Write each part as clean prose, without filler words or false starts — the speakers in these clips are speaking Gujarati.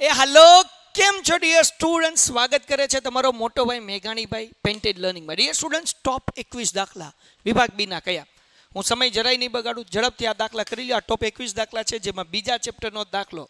हेलो केम छो डियर स्टूडेंट्स स्वागत करे छे तमारो मोटो भाई मेघाणी भाई पेंटेड लर्निंग में। डियर स्टूडेंट्स टॉप 21 दाखला विभाग बी ना कया हूँ समय જરાય नहीं बगाड़ू झड़पथी आ दाखला करी लो। टॉप 21 दाखला है जेमां बीजा चेप्टरनो दाखलो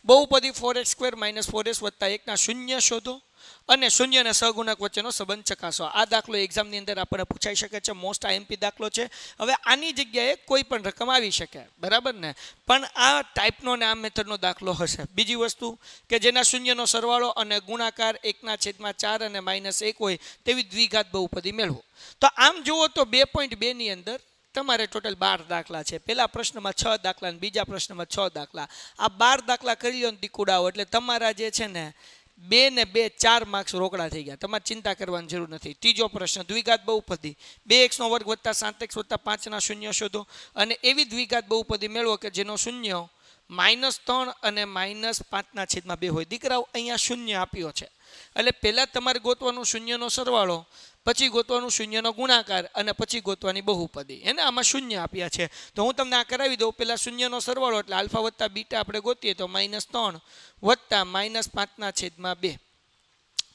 बहुपदी 4x² - 4s + 1 शून्य शोधो અને શૂન્ય અને સહગુણક વચ્ચેનો સંબંધ ચકાસો। આ દાખલો એક્ઝામની અંદર આપણને પૂછાઈ શકે છે, મોસ્ટ આઈએમપી દાખલો છે। હવે આની જગ્યાએ કોઈ પણ રકમ આવી શકે, બરાબર ને, પણ આ ટાઈપનો ને આ મેથડનો દાખલો હશે। બીજી વસ્તુ કે જેના શૂન્યનો સરવાળો અને ગુણાકાર 1/4 અને -1 હોય તેવી દ્વિઘાત બહુપદી મેળવો। તો આમ જુઓ તો 2.2 ની અંદર તમારે ટોટલ 12 દાખલા છે। પહેલા પ્રશ્નમાં 6 દાખલા અને બીજા પ્રશ્નમાં 6 દાખલા। આ 12 દાખલા કરી લો ને દીકુડાઓ એટલે તમારા જે છે ને 2 ને 2 4 માર્ક્સ રોકડા થઈ ગયા, તમારે ચિંતા કરવાની જરૂર નથી। ત્રીજો પ્રશ્ન દ્વિઘાત બહુપદી 2x² + 7x + 5 ના શૂન્ય શોધો અને એવી દ્વિઘાત બહુપદી મેળવો કે જેનો શૂન્ય -3 અને -5/2 હોય। દીકરાઓ અહીંયા શૂન્ય આપ્યો છે એટલે પહેલા તમારે ગોતવાનું શૂન્યનો સરવાળો, પછી ગોતવાનું શૂન્યનો ગુણાકાર અને પછી ગોતવાની બહુપદી। એને આમાં શૂન્ય આપ્યા છે તો હું તમને આ કરાવી દઉં। પહેલા શૂન્યનો સરવાળો એટલે આલ્ફા + બીટા આપણે ગોતીએ તો -3 + -5/2।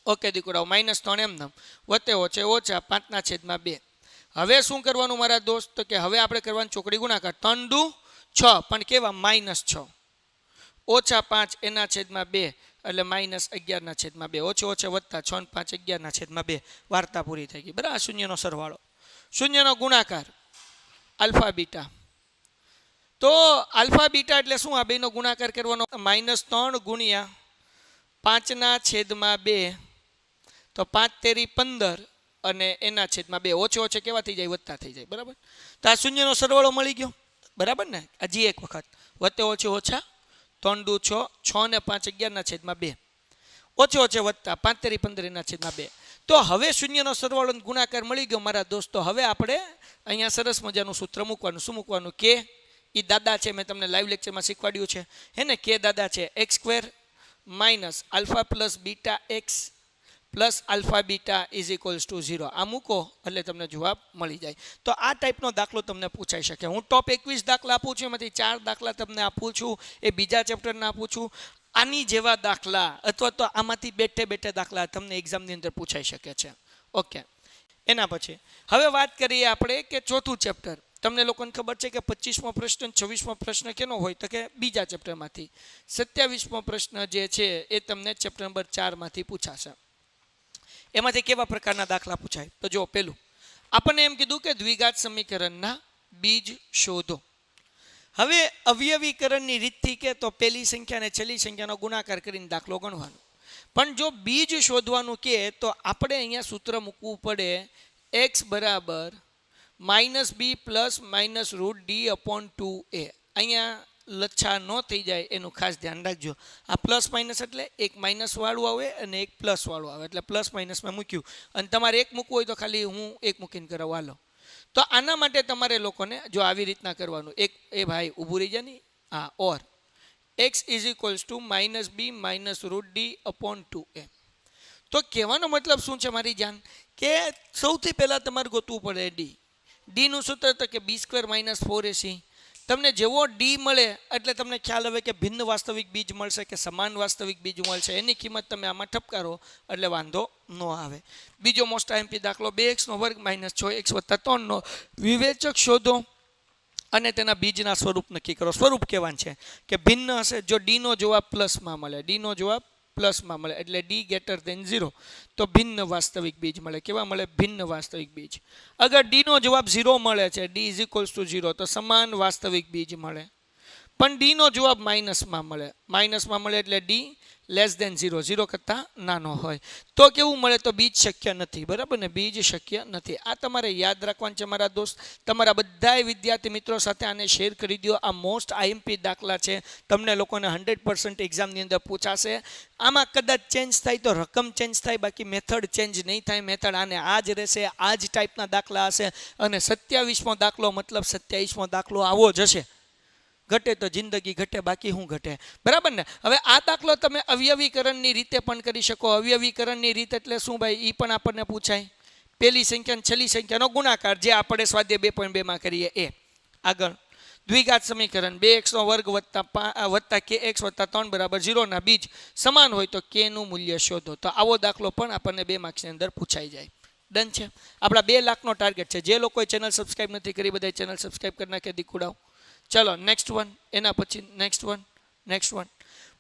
ઓકે દીકરાઓ, -3 એમ વત્તે ઓછે ઓછા 5/2। હવે શું કરવાનું મારા દોસ્ત, તો કે હવે આપણે કરવાનું ચોકડી ગુણાકાર। 3 દુ 6 પણ કેવા -6 ઓછા 5 એના છેદમાં 2 એટલે -11/2 ઓછે ઓછે વત્તા 6 ને 5 11/2। વાર્તા પૂરી થઈ ગઈ, બરાબર। શૂન્યનો સરવાળો, શૂન્યનો ગુણાકાર આલ્ફા બીટા। તો આલ્ફા બીટા એટલે શું, આ બેનો ગુણાકાર કરવાનો -3 ગુણ્યા 5/2 તો 5 તેરી 15 અને એના છેદમાં 2 ઓછે ઓછે કેવા થઈ જાય, વત્તા થઈ જાય, બરાબર। તો આ શૂન્યનો સરવાળો મળી ગયો, બરાબર ને। હજી એક વખત વત્તે ઓછે ઓછા 3 દુ 6 6 ને 5 11/2 ઓછે ઓછે વત્તા 5 તેરી 15 એના છેદમાં 2। તો હવે શૂન્યનો સરવાળો ગુણાકાર મળી ગયો મારા દોસ્તો। હવે આપણે અહીંયા સરસ મજાનું સૂત્ર મૂકવાનું। શું મૂકવાનું? કે એ દાદા છે, મેં તમને લાઈવ લેક્ચરમાં શીખવાડ્યું છે હે ને, કે દાદા છે x² - alpha + beta x + alpha beta = 0। આ મૂકો એટલે તમને જવાબ મળી જાય। તો આ ટાઈપનો દાખલો તમને પૂછાઈ શકે। હું ટોપ 21 દાખલા આપું છું, એમાંથી 4 દાખલા તમને આપું છું, એ બીજા ચેપ્ટરના આપું છું। આની જેવા દાખલા અથવા તો આમાંથી બેઠે બેઠે દાખલા તમને એક્ઝામની અંદર પૂછાઈ શકે છે। ઓકે, એના પછી હવે વાત કરીએ આપણે કે ચોથું ચેપ્ટર। તમને લોકોને ખબર છે કે 25મો પ્રશ્ન 26મો પ્રશ્ન કેનો હોય, તો કે બીજા ચેપ્ટરમાંથી। 27મો પ્રશ્ન જે છે એ તમને ચેપ્ટર નંબર 4 માંથી પૂછાશે। એમાંથી કેવા પ્રકારના દાખલા પૂછાય, તો જો પેલું આપણને એમ કીધું કે દ્વિઘાત સમીકરણના બીજ શોધો। હવે અવયવીકરણની રીતથી કે તો પહેલી સંખ્યા અને છેલ્લી સંખ્યાનો ગુણાકાર કરીને દાખલો ગણવાનો, પણ જો બીજ શોધવાનું કે તો આપણે અહીંયા સૂત્ર મૂકવું પડે x બરાબર -b + -√d/2a। અહીંયા લચ્છા ન થઈ જાય એનું ખાસ ધ્યાન રાખજો। આ પ્લસ માઇનસ એટલે એક માઇનસ વાળું આવે અને એક પ્લસ વાળું આવે, એટલે પ્લસ માઇનસમાં મૂક્યું અને તમારે એક મૂકવું હોય તો ખાલી હું એક મૂકીને કરાવું, હાલો। તો આના માટે તમારે લોકોને જો આવી રીતના કરવાનું, એક એ ભાઈ ઊભું રહી જાય ને, હા, ઓર x = -b -√d/2a। તો કહેવાનો મતલબ શું છે મારી જાન, કે સૌથી પહેલાં તમારે ગોતવું પડે ડીનું સૂત્ર તો કે b² - 4ac। તમને જેવો ડી મળે એટલે તમને ખ્યાલ આવે કે ભિન્ન વાસ્તવિક બીજ મળશે કે સમાન વાસ્તવિક બીજ મળશે, એની કિંમત તમે આમાં ઠપકારો એટલે વાંધો ન આવે। બીજો મોસ્ટ આઈએમપી દાખલો 2x² - 6x + 3 નો વિવેચક શોધો અને તેના બીજના સ્વરૂપ નક્કી કરો। સ્વરૂપ કહેવાનું છે કે ભિન્ન હશે, જો ડીનો જવાબ પ્લસમાં મળે, ડીનો જવાબ પ્લસમાં મળે એટલે d 0 તો ભિન્ન વાસ્તવિક બીજ મળે। કેવા મળે? ભિન્ન વાસ્તવિક બીજ। અગર ડીનો જવાબ 0 મળે છે, d = 0 તો સમાન વાસ્તવિક બીજ મળે, પણ ડીનો જવાબ માઇનસમાં મળે, માઇનસમાં મળે એટલે d <0 0 કરતાં નાનો હોય તો કેવું મળે? તો બીજ શક્ય નથી, બરાબર ને, બીજ શક્ય નથી। આ તમારે યાદ રાખવાનું છે મારા દોસ્ત। તમારા બધા વિદ્યાર્થી મિત્રો સાથે આને શેર કરી દો। આ મોસ્ટ આઈએમપી દાખલા છે, તમને લોકોને 100% એક્ઝામની અંદર પૂછાશે। આમાં કદાચ ચેન્જ થાય તો રકમ ચેન્જ થાય, બાકી મેથડ ચેન્જ નહીં થાય। મેથડ આને આ જ રહેશે, આ જ ટાઈપના દાખલા હશે અને 27મો દાખલો મતલબ 27મો દાખલો આવો જ હશે। ઘટે તો જિંદગી ઘટે, બાકી શું ઘટે, બરાબર ને। હવે આ દાખલો તમે અવયવીકરણની રીતે પણ કરી શકો। અવયવીકરણની રીત એટલે શું ભાઈ, એ પણ આપણને પૂછાય। પહેલી સંખ્યા અને છેલ્લી સંખ્યાનો ગુણાકાર, જે આપણે સ્વાધ્યાય 2.2 માં કરીએ એ। આગળ દ્વિઘાત સમીકરણ 2x નો વર્ગ વત્તા kx વત્તા 3 બરાબર 0 ના બીજ સમાન હોય તો k નું મૂલ્ય શોધો. તો આવો દાખલો પણ આપણને 2 માર્ક્સની અંદર પૂછાઈ જાય. ડન છે. આપણા 2 લાખનો ટાર્ગેટ છે. જે લોકોએ ચેનલ સબસ્ક્રાઇબ નથી કરી બધાય ચેનલ સબસ્ક્રાઇબ કરી નાખે દીકુડાઓ. ચલો નેક્સ્ટ વન, એના પછી નેક્સ્ટ વન.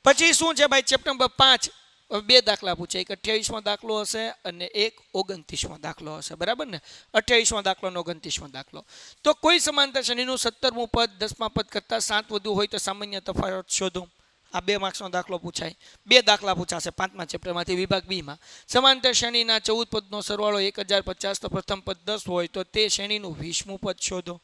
પછી શું છે ભાઈ, ચેપ્ટર નંબર 5 2 દાખલા પૂછે. એક 28મો દાખલો હશે અને એક 29મો દાખલો હશે, બરાબર ને? 28મો દાખલો અને 29મો દાખલો. તો કોઈ સમાંતર શ્રેણીનું 17મું પદ 10મા પદ કરતાં 7 વધુ હોય તો સામાન્ય તફાવત શોધો. આ 2 માર્ક્સનો દાખલો પૂછાય. 2 દાખલા પૂછાશે 5મા ચેપ્ટરમાંથી વિભાગ બી માં. સમાંતર શ્રેણીના 14 પદનો સરવાળો 1050 તો પ્રથમ પદ 10 હોય તો તે શ્રેણીનું 20મું પદ શોધો.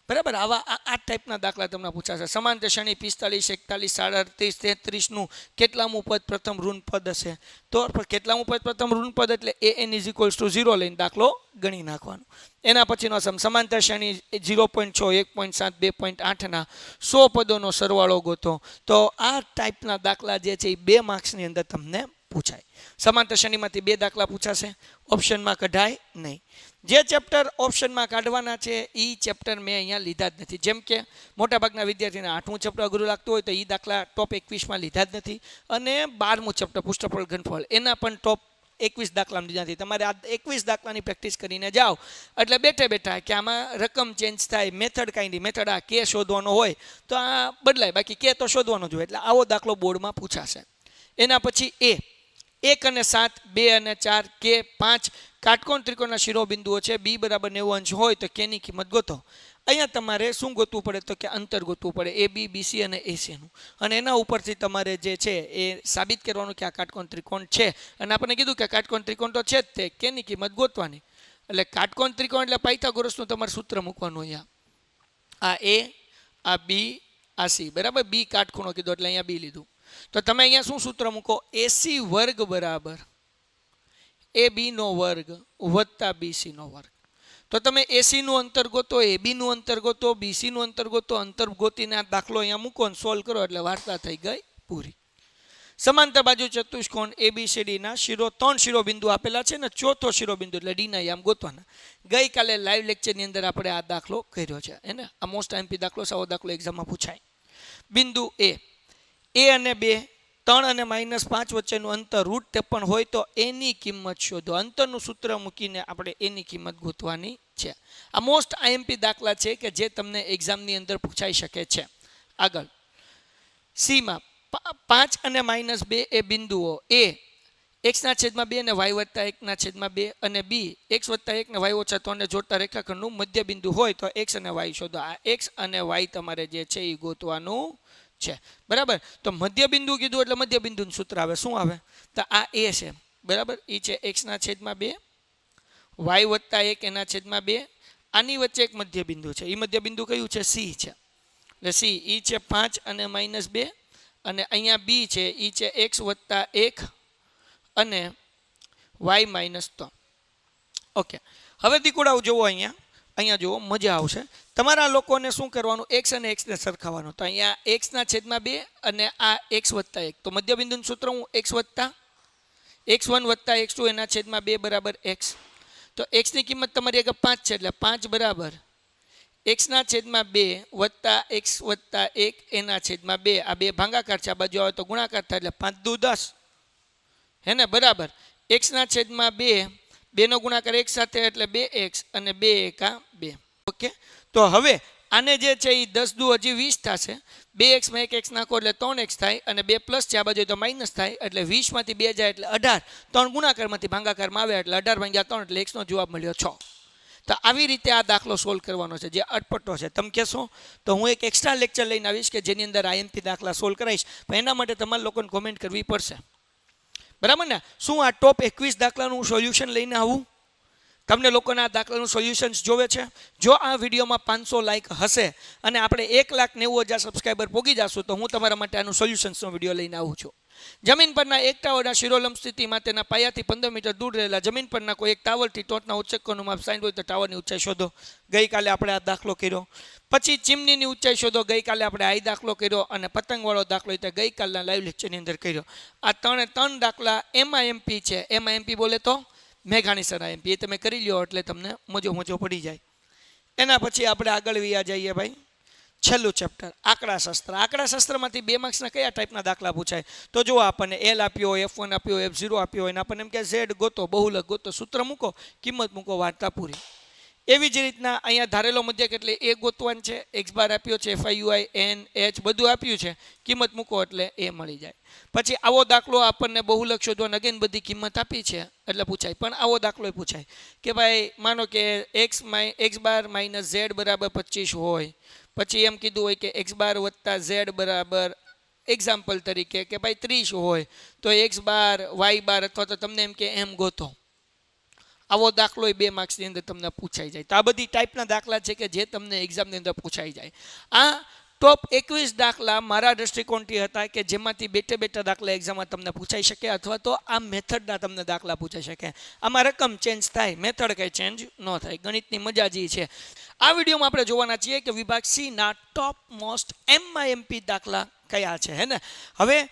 બરાબર, આવા આ ટાઈપના દાખલા તમને પૂછાશે. સમાંતર શ્રેણી 45, 41, 37, 33નું કેટલામું પદ પ્રથમ ઋણ પદ હશે? તો કેટલામું પદ પ્રથમ ઋણ પદ એટલે an = 0 લઈને દાખલો ગણી નાખવાનો. એના પછીનો સમાંતર શ્રેણી 0.6, 1.7, 2.8 ના 100 પદોનો સરવાળો ગોતો. તો આ ટાઈપના દાખલા જે છે એ 2 માર્ક્સની અંદર તમને પૂછાય. સમાંતર શ્રેણીમાંથી 2 દાખલા પૂછાશે, ઓપ્શનમાં કઢાય નહીં. જે ચેપ્ટર ઓપ્શનમાં કાઢવાના છે એ ચેપ્ટર મેં અહીંયા લીધા જ નથી. જેમ કે મોટાભાગના વિદ્યાર્થીને 8મું ચેપ્ટર અઘરું લાગતું હોય તો એ દાખલા ટોપ 21માં લીધા જ નથી. અને 12મું ચેપ્ટર પુષ્ટફળ ઘનફળ એના પણ ટોપ 21 દાખલામાં લીધા નથી. તમારે આ 21 દાખલાની પ્રેક્ટિસ કરીને જાઓ એટલે બેઠે બેઠા કે આમાં રકમ ચેન્જ થાય, મેથડ કાંઈ નહીં, મેથડ આ કે શોધવાનો હોય તો આ બદલાય, બાકી કે તો શોધવાનો જ હોય. એટલે આવો દાખલો બોર્ડમાં પૂછાશે. એના પછી 1 અને 7, 2 અને 4, કે 5 કાટકોણ ત્રિકોણના શિરોબિંદુઓ છે. b બરાબર 90 અંશ હોય તો k ની કિંમત ગોતો. અહીંયા તમારે શું ગોતવું પડે તો કે અંતર ગોતવું પડે AB, BC અને AC નું. અને એના ઉપરથી તમારે જે છે એ સાબિત કરવાનું કે આ કાટકોણ ત્રિકોણ છે. અને આપણે કીધું કે કાટકોણ ત્રિકોણ તો છે જ તે, k ની કિંમત ગોતવાની. એટલે કાટકોણ ત્રિકોણ એટલે પાયથાગોરસનું તમારે સૂત્ર મૂકવાનું. અહીંયા આ A, આ B, આ C, બરાબર. B કાટખૂણો કીધો એટલે અહીંયા B લીધું. તો તમે અહીંયા શું સૂત્ર મૂકો? AC વર્ગ બરાબર AB નો વર્ગ વત્તા BC નો વર્ગ. તો તમે AC નું અંતર ગોતો, AB નું અંતર ગોતો, BC નું અંતર ગોતો. અંતર ગોતીને આ દાખલો અહીંયા મૂકો અને સોલ્વ કરો એટલે વાર્તા થઈ ગઈ પૂરી. સમાંતર બાજુ ચતુષ્કોણ ABCD ના 3 શિરોબિંદુ આપેલા છે ને, ચોથો શિરોબિંદુ એટલે D ના આમ ગોતવાના. ગઈકાલે લાઈવ લેક્ચરની અંદર આપણે આ દાખલો કર્યો છે. એને આ મોસ્ટ આઈએમપી દાખલો, સાવો દાખલો એક્ઝામમાં પૂછાય. બિંદુ A અને 2, 3 અને -5 વચ્ચેનું અંતર √53 હોય તો એની કિંમત શોધો. અંતરનું સૂત્ર મૂકીને આપણે એની કિંમત ગોતવાની છે. આ મોસ્ટ આઈએમપી દાખલા છે કે જે તમને એક્ઝામની અંદર પૂછાઈ શકે છે. આગળ સી માં 5 અને -2 એ બિંદુઓ A x/2 અને y/1/2 અને B x/1 ને y-3 ને જોડતા રેખાખંડનું મધ્ય બિંદુ હોય તો x અને y શોધો. આ x અને y તમારે જે છે એ ગોતવાનું છે, બરાબર. તો મધ્ય બિંદુ કીધું એટલે મધ્ય બિંદુનું સૂત્ર આવે. શું આવે? તો આ A છે, બરાબર. એ છે x/2 y/1 એના છેદમાં 2. આની વચ્ચે એક મધ્ય બિંદુ છે. એ મધ્ય બિંદુ કયું છે? C છે. એટલે C એ છે 5 અને -2 અને અહીંયા B છે એ છે x/1 અને y-3. ઓકે, હવે દીકુડાઓ જુઓ અહીંયા જુઓ, મજા આવશે. તમારા લોકોને શું કરવાનું? x અને x ને સરખાવવાનું. તો અહીંયા x/2 અને આ x/1. તો મધ્યબિંદુનું સૂત્ર હું x1 + x2 એના છેદમાં 2 બરાબર x. તો x ની કિંમત તમારી આગળ 5 છે એટલે 5 બરાબર x/2 વત્તા x/1 એના છેદમાં 2. આ 2 ભાગાકાર છે, આ બાજુ આવે તો ગુણાકાર થાય એટલે 5 દુ 10 હે ને, બરાબર. x/2 2 નો ગુણાકાર x સાથે એટલે 2x અને 2 × 2. ઓકે, તો હવે આને જે છે એ 10 દુ હજી 20 થશે. 2x માં 1x નાખો એટલે 3x થાય અને 2 પ્લસ છે, આ બાજુ તો માઇનસ થાય એટલે 20 માંથી 2 જાય એટલે 18. 3 ગુણાકારમાંથી ભાગાકારમાં આવે એટલે 18 × 3 એટલે x નો જવાબ મળ્યો 6. તો આવી રીતે આ દાખલો સોલ્વ કરવાનો છે જે અટપટો છે. તમે કહેશો તો હું એક એક્સ્ટ્રા લેક્ચર લઈને આવીશ કે જેની અંદર આઈએમપી દાખલા સોલ્વ કરાવીશ, પણ એના માટે તમારે લોકોને કોમેન્ટ કરવી પડશે, બરાબર ને. શું આ ટોપ 21 દાખલાનું સોલ્યુશન લઈને આવું? તમને લોકોને આ દાખલાનું સોલ્યુશન્સ જોવે છે? જો આ વિડીયોમાં 500 લાઇક હશે અને આપણે 1,90,000 સબસ્ક્રાઈબર પોગી જશું તો હું તમારા માટે આનું સોલ્યુશન્સનો વિડીયો લઈને આવું છું. જમીન પરના એક ટાવરના શિરોલંબ સ્થિતિમાં તેના પાયાથી 15 મીટર દૂર રહેલા જમીન પરના કોઈ એક ટાવરથી ટોચના ઉચ્ચકોનું માપ 60 હોય તો ટાવરની ઊંચાઈ શોધો. ગઈકાલે આપણે આ દાખલો કર્યો. પછી ચીમનીની ઊંચાઈ શોધો. ગઈકાલે આપણે આ દાખલો કર્યો અને પતંગવાળો દાખલો એ ગઈકાલના લાઈવ લેક્ચરની અંદર કર્યો. આ 3 દાખલા એમાં એમપી છે. એમાં એમપી બોલે તો મેઘાણી સર એમપી, એ તમે કરી લ્યો એટલે તમને મજો પડી જાય. એના પછી આપણે આગળ વ્યા જઈએ ભાઈ. છેલ્લું ચેપ્ટર આંકડાશાસ્ત્ર. આંકડાશાસ્ત્રમાંથી 2 માર્ક્સના કયા ટાઈપના દાખલા પૂછાય? તો જો આપણને એલ આપ્યો હોય, F1 આપ્યો હોય, F0 આપ્યો હોય, અને આપણને એમ કે ઝેડ ગોતો, બહુલક ગોતો, સૂત્ર મૂકો, કિંમત મૂકો, વાર્તા પૂરી. એવી જ રીતના અહીંયા ધારેલો મધ્યક એટલે એ ગોતવાન છે, એક્સ બાર આપ્યો છે, FIUI N H બધું આપ્યું છે, કિંમત મૂકો એટલે એ મળી જાય. પછી આવો દાખલો આપણને બહુલક શોધવા અગેન બધી કિંમત આપી છે એટલે પૂછાય. પણ આવો દાખલો પૂછાય કે ભાઈ માનો કે એક્સ બાર માઇનસ ઝેડ બરાબર 25 હોય, પછી એમ કીધું હોય કે એક્સ બાર વત્તા ઝેડ બરાબર એક્ઝામ્પલ તરીકે કે ભાઈ 30 હોય, તો એક્સ બાર વાય બાર અથવા તો તમને એમ કે એમ ગોતો. આવો દાખલો 2 માર્ક્સની અંદર તમને પૂછાઈ જાય. તો આ બધી ટાઈપના દાખલા છે કે જે તમને એક્ઝામની અંદર પૂછાઈ જાય. આ ટોપ 21 દાખલા મારા દ્રષ્ટિકોણથી હતા કે જેમાંથી બેઠા દાખલા એક્ઝામમાં તમને પૂછાઈ શકે, અથવા તો આ મેથડના તમને દાખલા પૂછાઈ શકે. આમાં રકમ ચેન્જ થાય, મેથડ કંઈ ચેન્જ ન થાય. ગણિતની મજા જ છે. આ વિડીયોમાં આપણે જોવાના છીએ કે વિભાગ સી ના ટોપ મોસ્ટ MIMP દાખલા કયા છે, હે ને. હવે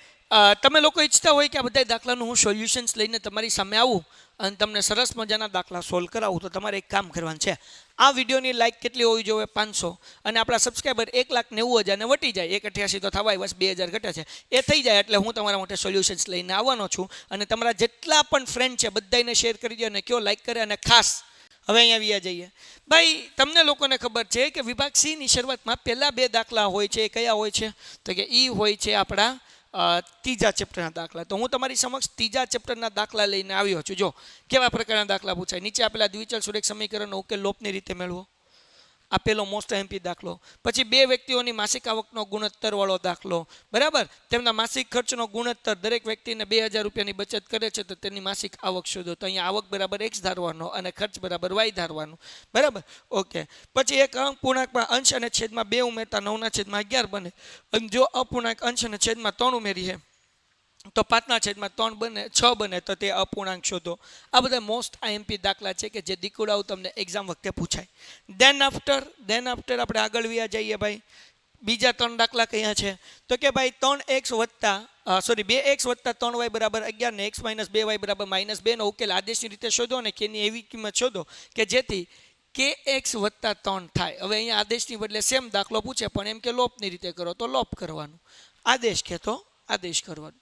તમે લોકો ઈચ્છતા હોય કે આ બધા દાખલાનું હું સોલ્યુશન્સ લઈને તમારી સામે આવું અને તમને સરસ મજાના દાખલા સોલ્વ કરાવું, તો તમારે એક કામ કરવાનું છે. આ વિડીયોની લાઇક કેટલી હોવી જોઈએ? 500. અને આપણા સબસ્ક્રાઈબર 1,90,000 ને વટી જાય. 188 તો થવાય, બસ 2000 ઘટે છે. એ થઈ જાય એટલે હું તમારા માટે સોલ્યુશન્સ લઈને આવવાનો છું. અને તમારા જેટલા પણ ફ્રેન્ડ છે બધાને શેર કરી દો અને કયો લાઇક કરે. અને ખાસ હવે અહીંયા વ્યા જઈએ ભાઈ, તમને લોકોને ખબર છે કે વિભાગ સી ની શરૂઆતમાં પહેલા 2 દાખલા હોય છે. કયા હોય છે? તો કે ઈ હોય છે આપણા ત્રીજા ચેપ્ટરના દાખલા. તો હું તમારી સમક્ષ ત્રીજા ચેપ્ટરના દાખલા લઈને આવ્યો છું. જો કેવા પ્રકારના દાખલા પૂછાય. નીચે આપેલા દ્વિચલ સુરેખ સમીકરણનો ઉકેલ લોપની રીતે મેળવો. આ પેલો મોસ્ટ MP દાખલો. પછી 2 વ્યક્તિઓની માસિક આવકનો ગુણોત્તર વાળો દાખલો, બરાબર. તેમના માસિક ખર્ચનો ગુણોત્તર, દરેક વ્યક્તિને 2000 રૂપિયાની બચત કરે છે તો તેની માસિક આવક શોધો. તો અહીંયા આવક બરાબર x ધારવાનો અને ખર્ચ બરાબર y ધારવાનો, બરાબર. ઓકે. પછી એક અપૂર્ણાંકમાં અંશ અને છેદમાં 2 ઉમેરતા 9/11 બને. અને જો અપૂર્ણાંક અંશ અને છેદમાં 3 ઉમેરીએ તો 5/3 બને, 6 બને. તો તે અપૂર્ણાંક શોધો. આ બધા મોસ્ટ IMP દાખલા છે કે જે દીકુડાઓ તમને એક્ઝામ વખતે પૂછાય. દેન આફ્ટર આપણે આગળ વ્યા જઈએ ભાઈ. બીજા 3 દાખલા કયા છે? તો કે ભાઈ 2x વત્તા 3y બરાબર 11 ને x - 2y બરાબર -2 નો ઉકેલ આદેશની રીતે શોધો અને કેની એવી કિંમત શોધો કે જેથી kx વત્તા 3 થાય. હવે અહીંયા આદેશની બદલે સેમ દાખલો પૂછે પણ એમ કે લોપની રીતે કરો તો લોપ કરવાનું, આદેશ કે તો આદેશ કરવાનો.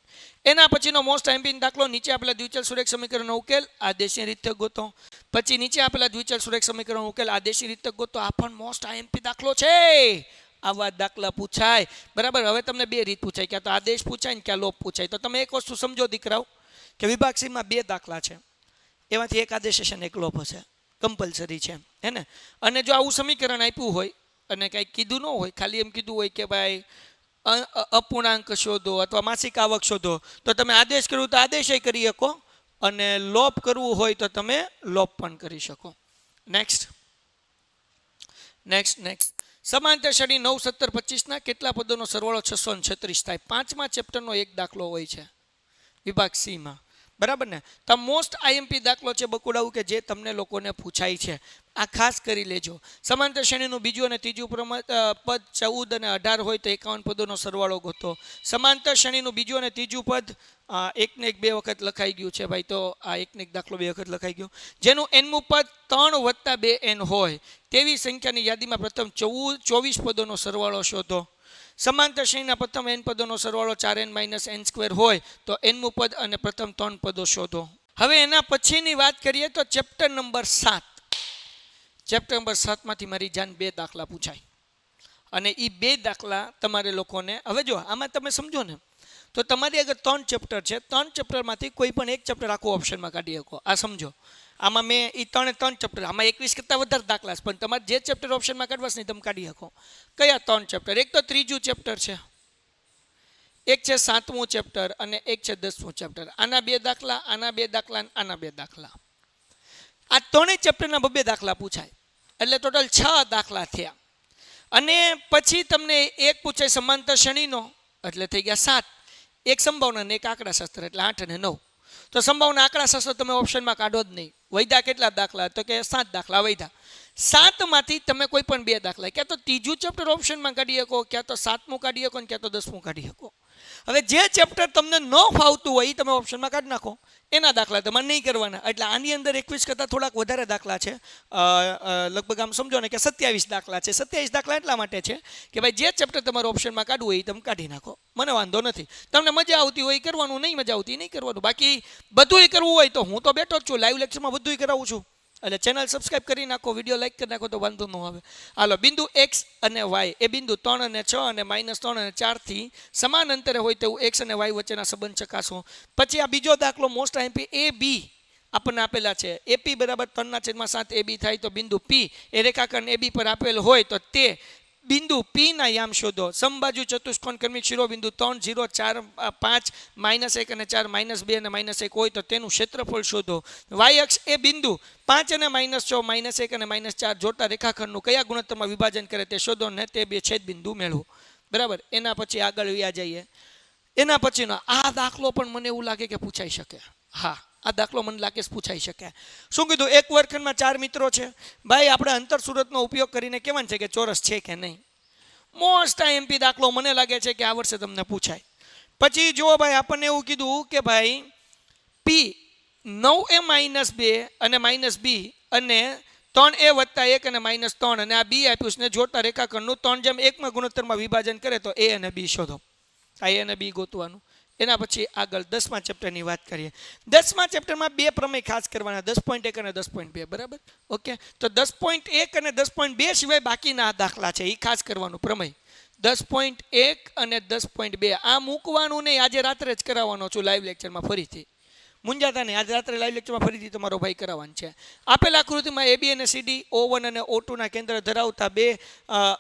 એના પછીનો મોસ્ટ IMP દાખલો, નીચે આપેલા દ્વિચલ સુરેખ સમીકરણનો ઉકેલ આદેશની રીતે ગોતો. પછી નીચે આપેલા દ્વિચલ સુરેખ સમીકરણનો ઉકેલ આદેશની રીતે ગોતો. આ પણ મોસ્ટ IMP દાખલો છે. આવા દાખલા પૂછાય, બરાબર. હવે તમને 2 રીત પૂછાય, ક્યાં તો આદેશ પૂછાય ને ક્યાં લોપ પૂછાય. તો તમે એક વસ્તુ સમજો દીકરાઓ કે વિભાગ સી માં 2 દાખલા છે, એમાંથી એક આદેશ હશે ને એક લોપ હશે, કમ્પલસરી છે, હે ને. અને જો આવું સમીકરણ આપ્યું હોય અને કંઈ કીધું ન હોય, ખાલી એમ કીધું હોય કે ભાઈ અપૂર્ણાંક શોધો અથવા માસિક આવક શોધો, તો તમે આદેશ કરવું તો આદેશ કરી શકો અને લોપ કરવું હોય તો તમે લોપ પણ કરી શકો. નેક્સ્ટ સમાંતર શ્રેણી 9, 17, 25 ના કેટલા પદોનો સરવાળો 636 થાય? 5મા ચેપ્ટરનો એક દાખલો હોય છે વિભાગ સી માં, બરાબર ને. તો મોસ્ટ IMP દાખલો છે બકુડાવું કે જે તમને લોકોને પૂછાય છે. આ ખાસ કરી લેજો. સમાંતર શ્રેણીનું બીજું અને ત્રીજું પદ 14 અને 18 હોય તો 51 પદોનો સરવાળો ગોતો. સમાંતર શ્રેણીનું બીજું અને ત્રીજું પદ 1 ને 1 2 વખત લખાઈ ગયું છે ભાઈ, તો આ 1 ને 1 દાખલો 2 વખત લખાઈ ગયો. જેનું nમું પદ 3 + 2n હોય તેવી સંખ્યાની યાદીમાં પ્રથમ 24 પદોનો સરવાળો શોધો. સમાંતર શ્રેણીના પ્રથમ n પદોનો સરવાળો 4n - n² હોય તો nમું પદ અને પ્રથમ 3 પદો શોધો. હવે એના પછીની વાત કરીએ તો ચેપ્ટર નંબર 7. ચેપ્ટર નંબર 7 માંથી મારી જાન 2 દાખલા પૂછાય અને એ 2 દાખલા તમારે લોકોને, હવે જો આમાં તમે સમજો ને તો તમારી આગળ 3 ચેપ્ટર છે. 3 ચેપ્ટરમાંથી કોઈ પણ એક ચેપ્ટર આખું ઓપ્શનમાં કાઢી શકો. આ સમજો, આમાં મેં એ 3 ચેપ્ટર, આમાં 21 કરતાં વધારે દાખલા છે, પણ તમારે જે ચેપ્ટર ઓપ્શનમાં કાઢવાશ નહીં તમે કાઢી શકો. કયા 3 ચેપ્ટર? એક તો 3જું ચેપ્ટર છે, એક છે 7મું ચેપ્ટર અને એક છે 10મું ચેપ્ટર. આના 2 દાખલા, આના 2 દાખલા, આના 2 દાખલા. આ 3 ચેપ્ટરના 2 દાખલા પૂછાય એટલે ટોટલ 6 દાખલા થયા. અને પછી તમને એક પૂછાય સમાંતર શ્રેણીનો એટલે થઈ ગયા 7, એક સંભાવના અને એક આંકડાશાસ્ત્ર એટલે 8 અને 9. તો સંભાવના આંકડાશાસ્ત્ર તમે ઓપ્શનમાં કાઢો જ નહીં. વૈધા કેટલા દાખલા? તો કે 7 દાખલા વૈધા. 7માંથી તમે કોઈ પણ 2 દાખલા, ક્યાં તો ત્રીજું ચેપ્ટર ઓપ્શનમાં કાઢી શકો, ક્યાં તો 7મું કાઢી શકો, ક્યાં તો 10મું કાઢી શકો. હવે જે ચેપ્ટર તમને ન ફાવતું હોય એ તમે ઓપ્શનમાં કાઢી નાખો, એના દાખલા તમારે નહીં કરવાના. એટલે આની અંદર 21 કરતાં થોડાક વધારે દાખલા છે, લગભગ આમ સમજો ને કે 27 દાખલા છે. 27 દાખલા એટલા માટે છે કે ભાઈ જે ચેપ્ટર તમારે ઓપ્શનમાં કાઢવું હોય એ તમે કાઢી નાખો, મને વાંધો નથી. તમને મજા આવતી હોય એ કરવાનું, નહીં મજા આવતી નહીં કરવાનું. બાકી બધુંય કરવું હોય તો હું તો બેઠો જ છું, લાઈવ લેક્ચરમાં બધુંય કરાવું છું. એટલે ચેનલ સબસ્ક્રાઈબ કરી નાખો, વિડીયો લાઈક કરી નાખો તો વાંધો ન આવે. હાલો, બિંદુ x અને y એ બિંદુ 3 અને 6 અને -3 અને 4 થી સમાન અંતરે હોય તેવું x અને y વચ્ચેના સંબંધ ચકાસો. પછી આ બીજો દાખલો મોસ્ટ આઈએમપી એ બી આપણને આપેલા છે. એપી બરાબર 3/7 AB થાય તો બિંદુ P એ રેખાખંડ AB પર આપેલ હોય તો તે બિંદુ P ના યામ શોધો. સમબાજુ ચતુષ્કોણ ક્રમિક શિરોબિંદુ 3, 0, 4, 5, -1 અને 4, -2 અને -1 હોય તો તેનું ક્ષેત્રફળ શોધો. y અક્ષ એ બિંદુ 5 અને -6, -1 અને -4 જોડતા રેખાખંડનું કયા ગુણોત્તરમાં વિભાજન કરે તે શોધો ને તે બે છેદબિંદુ મેળવો. બરાબર. એના પછી આગળ વ્યા જઈએ. એના પછીનો આ દાખલો પણ મને એવું લાગે કે પૂછાઈ શકે. હા, આ દાખલો મને લાગે પૂછાઈ શકે. શું કીધું? એક વર્ગખંડમાં 4 મિત્રો છે. ભાઈ આપણે અંતર સુરતનો ઉપયોગ કરીને કહેવાનું છે કે ચોરસ છે કે નહીં. મોસ્ટ આઈએમપી દાખલો મને લાગે છે કે આ વર્ષે તમને પૂછાય. પછી જો ભાઈ આપણને એવું કીધું કે ભાઈ P 9a -2 અને -b અને 3a + 1 અને -3 અને આ b આપ્યું છે ને જોડતા રેખાખંડનું 3:1 ગુણોત્તરમાં વિભાજન કરે તો a અને b શોધો. આ a અને b ગોતવાનું. એના પછી આગળ 10મા ચેપ્ટરની વાત કરીએ. 10મા ચેપ્ટરમાં બે પ્રમેય ખાસ કરવાના, 10.1 અને 10.2. બરાબર. ઓકે, તો 10.1 અને 10.2 સિવાય બાકીના દાખલા છે એ ખાસ કરવાનું પ્રમેય. 10.1 અને 10.2 આ મૂકવાનું નહીં, આજે રાત્રે જ કરાવવાનો છું લાઈવ લેક્ચરમાં ફરીથી. મુંજાતા નહીં, આજે રાત્રે લાઈવ લેક્ચરમાં ફરીથી તમારો ભાઈ કરાવવાનું છે. આપેલ આકૃતિમાં AB અને CD O1 અને O2 ના કેન્દ્ર ધરાવતા બે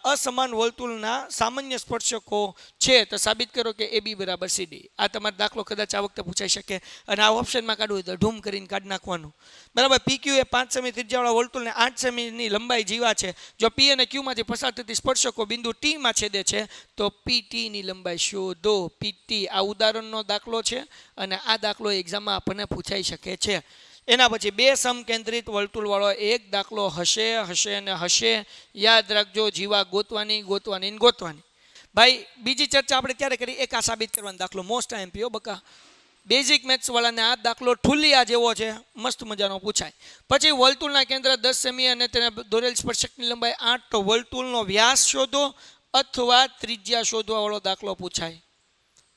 અસમાન વર્તુળના સામાન્ય સ્પર્શકો છે તો સાબિત કરો કે AB બરાબર CD. આ તમારો દાખલો કદાચ આ વખતે પૂછાઈ શકે અને આ ઓપ્શનમાં કાઢવું હોય તો ઢૂમ કરીને કાઢી નાખવાનું. બરાબર. PQ એ 5 સેમી ત્રિજ્યાવાળા વર્તુળને 8 સેમીની લંબાઈ જીવા છે. જો P અને Q માંથી પસાર થતી સ્પર્શકો બિંદુ T માં છેદે છે તો PT ની લંબાઈ શોધો. PT આ ઉદાહરણનો દાખલો છે અને આ દાખલો એક્ઝામમાં આપણને પૂછાઈ શકે છે. એના પછી બે સમકેન્દ્રિત વર્તુળવાળો એક દાખલો હશે અને હશે. યાદ રાખજો, જીવા ગોતવાની. ભાઈ બીજી ચર્ચા આપણે ક્યારે કરી? એક આ સાબિત કરવાનો દાખલો મોસ્ટ આઈએમપી બકા. બેઝિક મેથ્સ વાળાને આ દાખલો ઠુલિયા જેવો છે, મસ્ત મજાનો પૂછાય. પછી વર્તુળના કેન્દ્ર 10 સેમી અને તેને દોરેલ સ્પર્શકની લંબાઈ 8 તો વર્તુળનો વ્યાસ શોધો અથવા ત્રિજ્યા શોધવા વાળો દાખલો પૂછાય.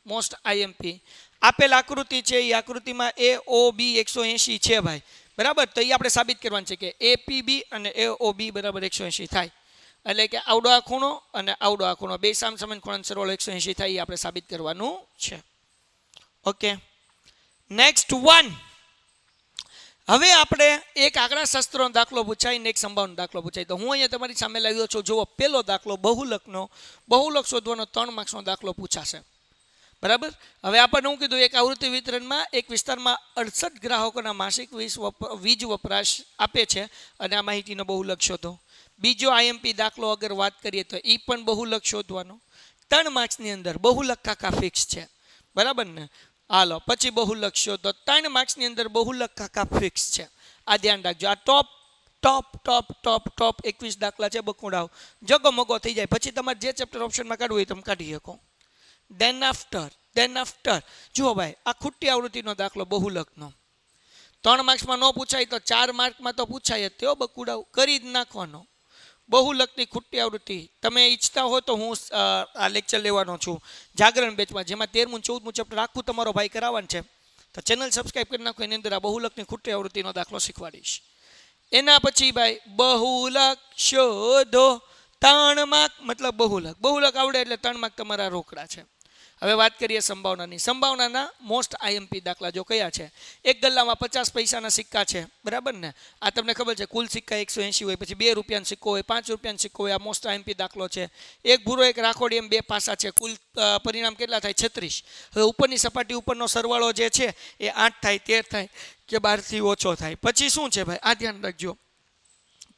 Most IMP. આપેલ આકૃતિ છે એ આકૃતિમાં AOB 180 છે ભાઈ. બરાબર. તો એ આપણે સાબિત કરવાનું છે કે APB અને AOB બરાબર 180 થાય. એટલે કે આવડો આ ખૂણો અને આવડો આ ખૂણો બે સામસામે ખૂણાનો સરવાળો 180 થાય એ આપણે સાબિત કરવાનું છે. Okay, next one. હવે આપણે એક આંકડા શાસ્ત્રનો દાખલો પૂછાય ને એક સંભાવનો દાખલો પૂછાય. તો હું અહીંયા તમારી સામે લાવ્યો છું. જુઓ, પહેલો દાખલો બહુલક શોધવાનો 3 માર્ક્સનો દાખલો પૂછાશે. બરાબર. હવે આપણને શું કીધું? એક આવૃત્તિ વિતરણમાં એક વિસ્તારમાં 68 ગ્રાહકોના માસિક વીજ વપરાશ આપે છે અને આ માહિતીનો બહુલક શોધો. બીજો આઈએમપી દાખલો અગર વાત કરીએ તો એ પણ બહુલક શોધવાનો. 3 માર્ક્સની અંદર બહુલક કાકા ફિક્સ છે. બરાબર ને? હાલો, પછી બહુલક શોધો. 3 માર્ક્સની અંદર બહુલક કાકા ફિક્સ છે. આ ધ્યાન રાખજો. આ ટોપ 21 દાખલા છે. બકુડાવ જગમગો થઈ જાય. પછી તમારે જે ચેપ્ટર ઓપ્શનમાં કાઢવું હોય તમે કાઢી શકો. Then after જુઓ ભાઈ, આ ખુટ્ટી આવૃત્તિનો દાખલો બહુલકનો 3 માર્ક્સમાં ન પૂછાય તો 4 માર્કમાં તો પૂછાય જ. તેઓ બકુડાવ કરી જ નાખવાનો. બહુલકની ખુટ્ટી આવૃત્તિ તમે ઈચ્છતા હો તો હું આ લેક્ચર લેવાનો છું જાગરણ બેચમાં, જેમાં 13મું 14મું ચેપ્ટર આખું તમારો ભાઈ કરાવવાનું છે. તો ચેનલ સબસ્ક્રાઈબ કરી નાખો. એની અંદર આ બહુલકની ખુટ્ટી આવૃત્તિનો દાખલો શીખવાડીશ. એના પછી ભાઈ બહુલક શોધો. 3 માર્ક મતલબ બહુલક આવડે એટલે 3 માર્ક તમારા રોકડા છે. હવે વાત કરીએ સંભાવનાની. સંભાવનાના મોસ્ટ આઈએમપી દાખલા જો કયા છે? એક ગલ્લામાં 50 પૈસાના સિક્કા છે. બરાબર ને? આ તમને ખબર છે કુલ સિક્કા 180 હોય. પછી 2 રૂપિયાનો સિક્કો હોય, 5 રૂપિયાનો સિક્કો હોય. આ મોસ્ટ આઈએમપી દાખલો છે. એક ભૂરો એક રાખોડી એમ 2 પાસા છે. કુલ પરિણામ કેટલા થાય? 36. હવે ઉપરની સપાટી ઉપરનો સરવાળો જે છે એ 8 થાય, 13 થાય કે 12 થી ઓછો થાય. પછી શું છે ભાઈ? આ ધ્યાન રાખજો.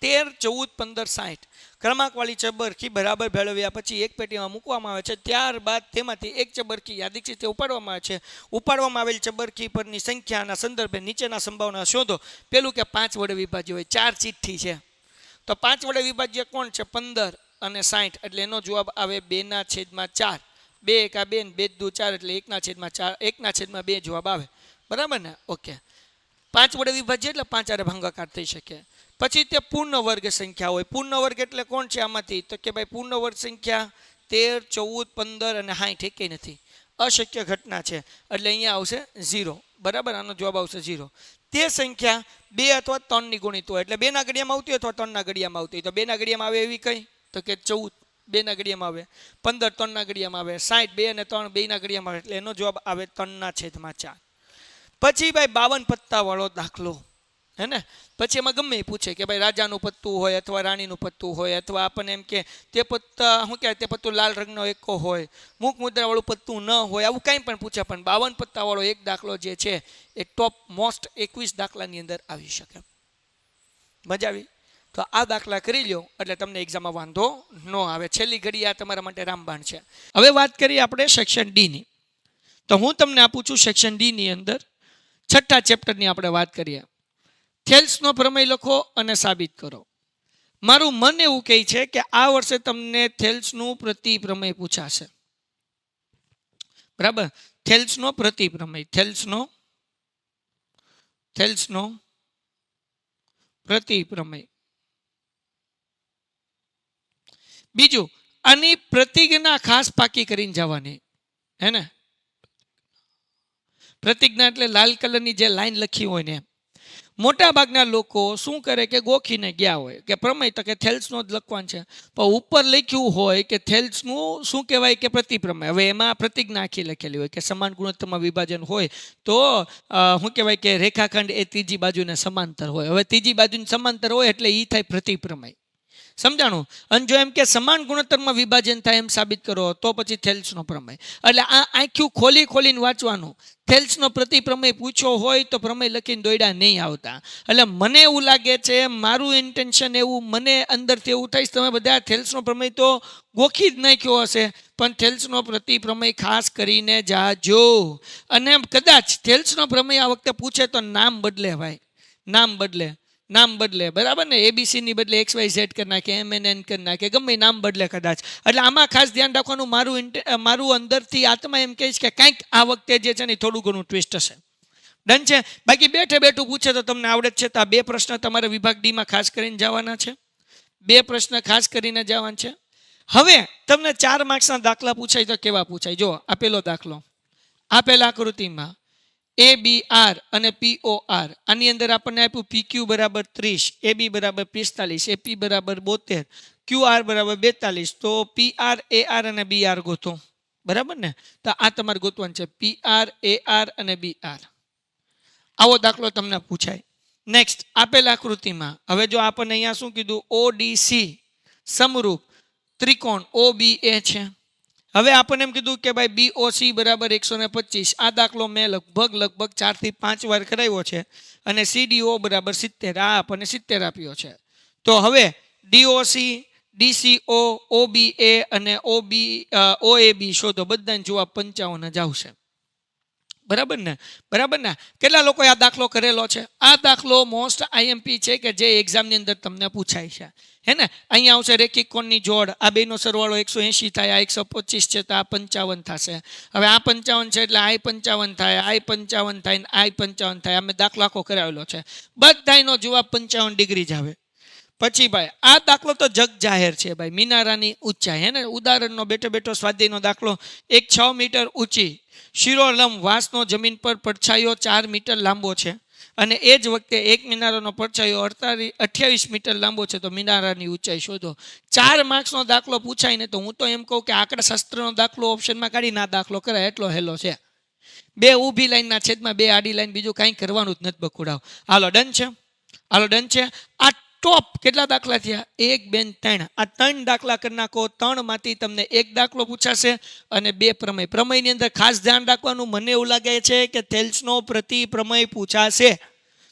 13, 14, 15, 60 ક્રમાંકવાળી ચબરખી બરાબર ભેળવ્યા પછી એક પેટીમાં મૂકવામાં આવે છે. ત્યારબાદ તેમાંથી એક ચબરખી યાદીક રીતે ઉપાડવામાં આવે છે. ઉપાડવામાં આવેલ ચબરખી પરની સંખ્યાના સંદર્ભે નીચેના સંભાવના શોધો. પેલું કે 5 વડે વિભાજ્ય હોય. 4 ચિઠ્ઠી છે તો 5 વડે વિભાજ્ય કોણ છે? 15 અને 60. એટલે એનો જવાબ આવે 2/4. 2 એકા 2 ને 2 દુ 4 એટલે 1/4 જવાબ આવે બરાબર ને ઓકે 5 વડે વિભાજ્ય એટલે 5 આરે ભાગાકાર થઈ શકે પછી તે પૂર્ણ વર્ગ સંખ્યા હોય પૂર્ણ વર્ગ એટલે કોણ છે આમાંથી તો કે ભાઈ પૂર્ણ વર્ગ સંખ્યા 13 14 15 અને 60 એકેય નથી અશક્ય ઘટના છે એટલે અહીંયા આવશે 0 બરાબર આનો જવાબ આવશે 0 તે સંખ્યા 2 અથવા 3 ની ગુણિત હોય એટલે 2 ના ઘડિયામાં આવતી હોય અથવા 3 ના ઘડિયામાં આવતી હોય તો 2 ના ઘડિયામાં આવે એવી કઈ તો કે 14 2 ના ઘડિયામાં આવે 15 3 ના ઘડિયામાં આવે 60 2 અને 3 2 ના ઘડિયામાં આવે એટલે એનો જવાબ આવે 3/4 પછી ભાઈ 52 પત્તા વાળો દાખલો હે ને પછી એમાં ગમે એ પૂછે કે ભાઈ રાજાનું પત્તું હોય અથવા રાણીનું પત્તું હોય અથવા આપણને એમ કે તે પત્તા શું કહેવાય તે પત્તું લાલ રંગનો એકો હોય મુખ મુદ્રાવાળું પત્તું ન હોય આવું કંઈ પણ પૂછે પણ 52 પત્તાવાળો એક દાખલો જે છે એ ટોપ મોસ્ટ 21 દાખલાની અંદર આવી શકે મજા આવી તો આ દાખલા કરી લો એટલે તમને એક્ઝામમાં વાંધો ન આવે છેલ્લી ઘડી આ તમારા માટે રામબાણ છે હવે વાત કરીએ આપણે સેક્શન ડી ની તો હું તમને આપું છું સેક્શન ડી ની અંદર 6થા ચેપ્ટરની આપણે વાત કરીએ થેલ્સનો પ્રમેય લખો અને સાબિત કરો મારું મન એવું કહે છે કે આ વર્ષે તમને થેલ્સનું પ્રતિપ્રમેય પૂછાશે બરાબર થેલ્સનો પ્રતિપ્રમેય થેલ્સનો પ્રતિપ્રમેય બીજું આની પ્રતિજ્ઞા ખાસ પાકી કરીને જવાની હે ને પ્રતિજ્ઞા એટલે લાલ કલરની જે લાઈન લખી હોય ને મોટા ભાગના લોકો શું કરે કે ગોખીને ગયા હોય કે પ્રમેય તો કે થેલ્સનો જ લખવાનું છે પણ ઉપર લખ્યું હોય કે થેલ્સનું શું કહેવાય કે પ્રતિપ્રમેય હવે એમાં પ્રતિજ્ઞા આખી લખેલી હોય કે સમાન ગુણોત્તરમાં વિભાજન હોય તો શું કહેવાય કે રેખાખંડ એ ત્રીજી બાજુને સમાંતર હોય હવે ત્રીજી બાજુને સમાંતર હોય એટલે એ થાય પ્રતિપ્રમેય સમજાણું અને જો એમ કે સમાન ગુણોત્તરમાં વિભાજન થાય એમ સાબિત કરો તો પછી થેલ્સનો પ્રમેય એટલે આ આખું ખોલીને વાંચવાનું થેલ્સનો પ્રતિપ્રમેય પૂછ્યો હોય તો પ્રમેય લખીને દોડ્યા નહીં આવતા એટલે મને એવું લાગે છે મારું ઇન્ટેન્શન એવું મને અંદરથી એવું થાય તમે બધા થેલ્સનો પ્રમેય તો ગોખી જ નાખ્યો હશે પણ થેલ્સનો પ્રતિપ્રમેય ખાસ કરીને જાજો અને કદાચ થેલ્સનો પ્રમેય આ વખતે પૂછે તો નામ બદલે ભાઈ નામ બદલે બરાબર ને એબીસી ની બદલે XYZ કરી નાખે MNN કરી નાખે ગમે નામ બદલે કદાચ એટલે આમાં ખાસ ધ્યાન રાખવાનું મારું અંદરથી આત્મા એમ કહીશ કે કંઈક આ વખતે જે છે ને થોડું ઘણું ટ્વિસ્ટ હશે ડન છે બાકી બેઠું પૂછે તો તમને આવડે જ છે તો આ 2 પ્રશ્ન તમારે વિભાગ ડીમાં ખાસ કરીને જવાના છે 2 પ્રશ્ન ખાસ કરીને જવાના છે હવે તમને 4 માર્ક્સના દાખલા પૂછાય તો કેવા પૂછાય જો આપેલો દાખલો આપેલા આકૃતિમાં ABR અને POR આની અંદર આપણને આપ્યું PQ બરાબર 30 AB બરાબર 45 AP બરાબર 72 QR બરાબર 42 તો PR AR અને BR ગોતો બરાબર ને તો આ તમારે ગોતવાનું છે PR AR અને BR આવો દાખલો તમને પૂછાય નેક્સ્ટ આપેલા આકૃતિમાં હવે જો આપણને અહીંયા શું કીધું ODC સમરૂપ ત્રિકોણ OBA છે હવે આપણને એમ કીધું કે ભાઈ BOC બરાબર 125 આ દાખલો મેં લગભગ 4 થી 5 વાર કરાવ્યો છે અને CDO બરાબર 70 આ આપણને 70 આપ્યો છે તો હવે DOC DCO OBA અને OAB શોધો બધાને જવાબ 55 જ આવશે બરાબર ને કેટલા લોકોએ આ દાખલો કરેલો છે આ દાખલો મોસ્ટ IMP છે કે જે એક્ઝામની અંદર તમને પૂછાય છે હે ને અહીંયા આવશે રેખિક કોણની જોડ આ બેનો સરવાળો 180 થાય આ 125 છે તો આ 55 થશે હવે આ 55 છે એટલે આ 55 થાય આ 55 થાય ને આ 55 થાય અમે દાખલો આખો કરાવેલો છે બધાયનો જવાબ 55 ડિગ્રી જ આવે પછી ભાઈ આ દાખલો તો જગ જાહેર છે ભાઈ મિનારાની ઊંચાઈ હે ને ઉદાહરણનો બેઠો સ્વાધ્યાયનો દાખલો એક 6 મીટર ઊંચી શિરોલંબ વાંસનો જમીન પર પડછાયો 4 મીટર લાંબો છે અને એ જ વખતે એક મિનારાનો પડછાયો 28 મીટર લાંબો છે તો મિનારાની ઊંચાઈ શોધો 4 માર્ક્સનો દાખલો પૂછાય ને તો હું તો એમ કહું કે આંકડાશાસ્ત્રનો દાખલો ઓપ્શનમાં કાઢીને આ દાખલો કરાય એટલો હેલો છે 2 ઊભી લાઈનના છેદમાં 2 આડી લાઈન બીજું કાંઈ કરવાનું જ નથી બકુડાવ હાલો ડન છે આ ટોપ કેટલા દાખલા થયા 1 2 3 આ 3 દાખલા કરી નાખો 3 માંથી તમને 1 દાખલો પૂછાશે અને 2 પ્રમેયની અંદર ખાસ ધ્યાન રાખવાનું મને એવું લાગે છે કે થેલ્સનો પ્રતિપ્રમેય પૂછાશે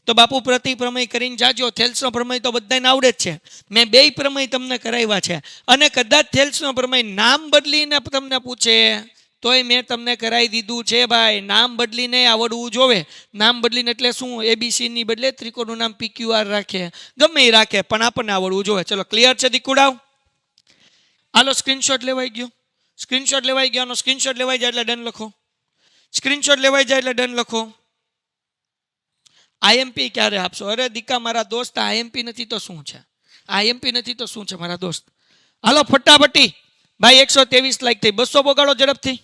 તો બાપુ પ્રતિપ્રમેય કરીને જાજો થેલ્સનો પ્રમેય તો બધાને આવડે જ છે મેં 2 પ્રમેય તમને કરાવ્યા છે અને કદાચ થેલ્સનો પ્રમેય નામ બદલીને તમને પૂછે તોય મેં તમને કરાવી દીધું છે ભાઈ નામ બદલીને આવડવું જોવે નામ બદલીને એટલે શું ABC ની બદલે ત્રિકોણનું નામ PQR રાખે ગમે એ રાખે પણ આપણને આવડવું જોવે ચલો ક્લિયર છે દીકુડાવ હાલો સ્ક્રીનશોટ લેવાઈ ગયો સ્ક્રીનશોટ લેવાઈ ગયાનો સ્ક્રીનશોટ લેવાઈ જાય એટલે ડન લખો. સ્ક્રીનશોટ લેવાઈ જાય એટલે ડન લખો. આઈએમપી ક્યારે આપશો? અરે દીકા મારા દોસ્ત આઈએમપી નથી તો શું છે? આઈએમપી નથી તો શું છે મારા દોસ્ત? હાલો ફટાફટી ભાઈ 123 લાઈક થઈ. 200 બોગાડો ઝડપથી.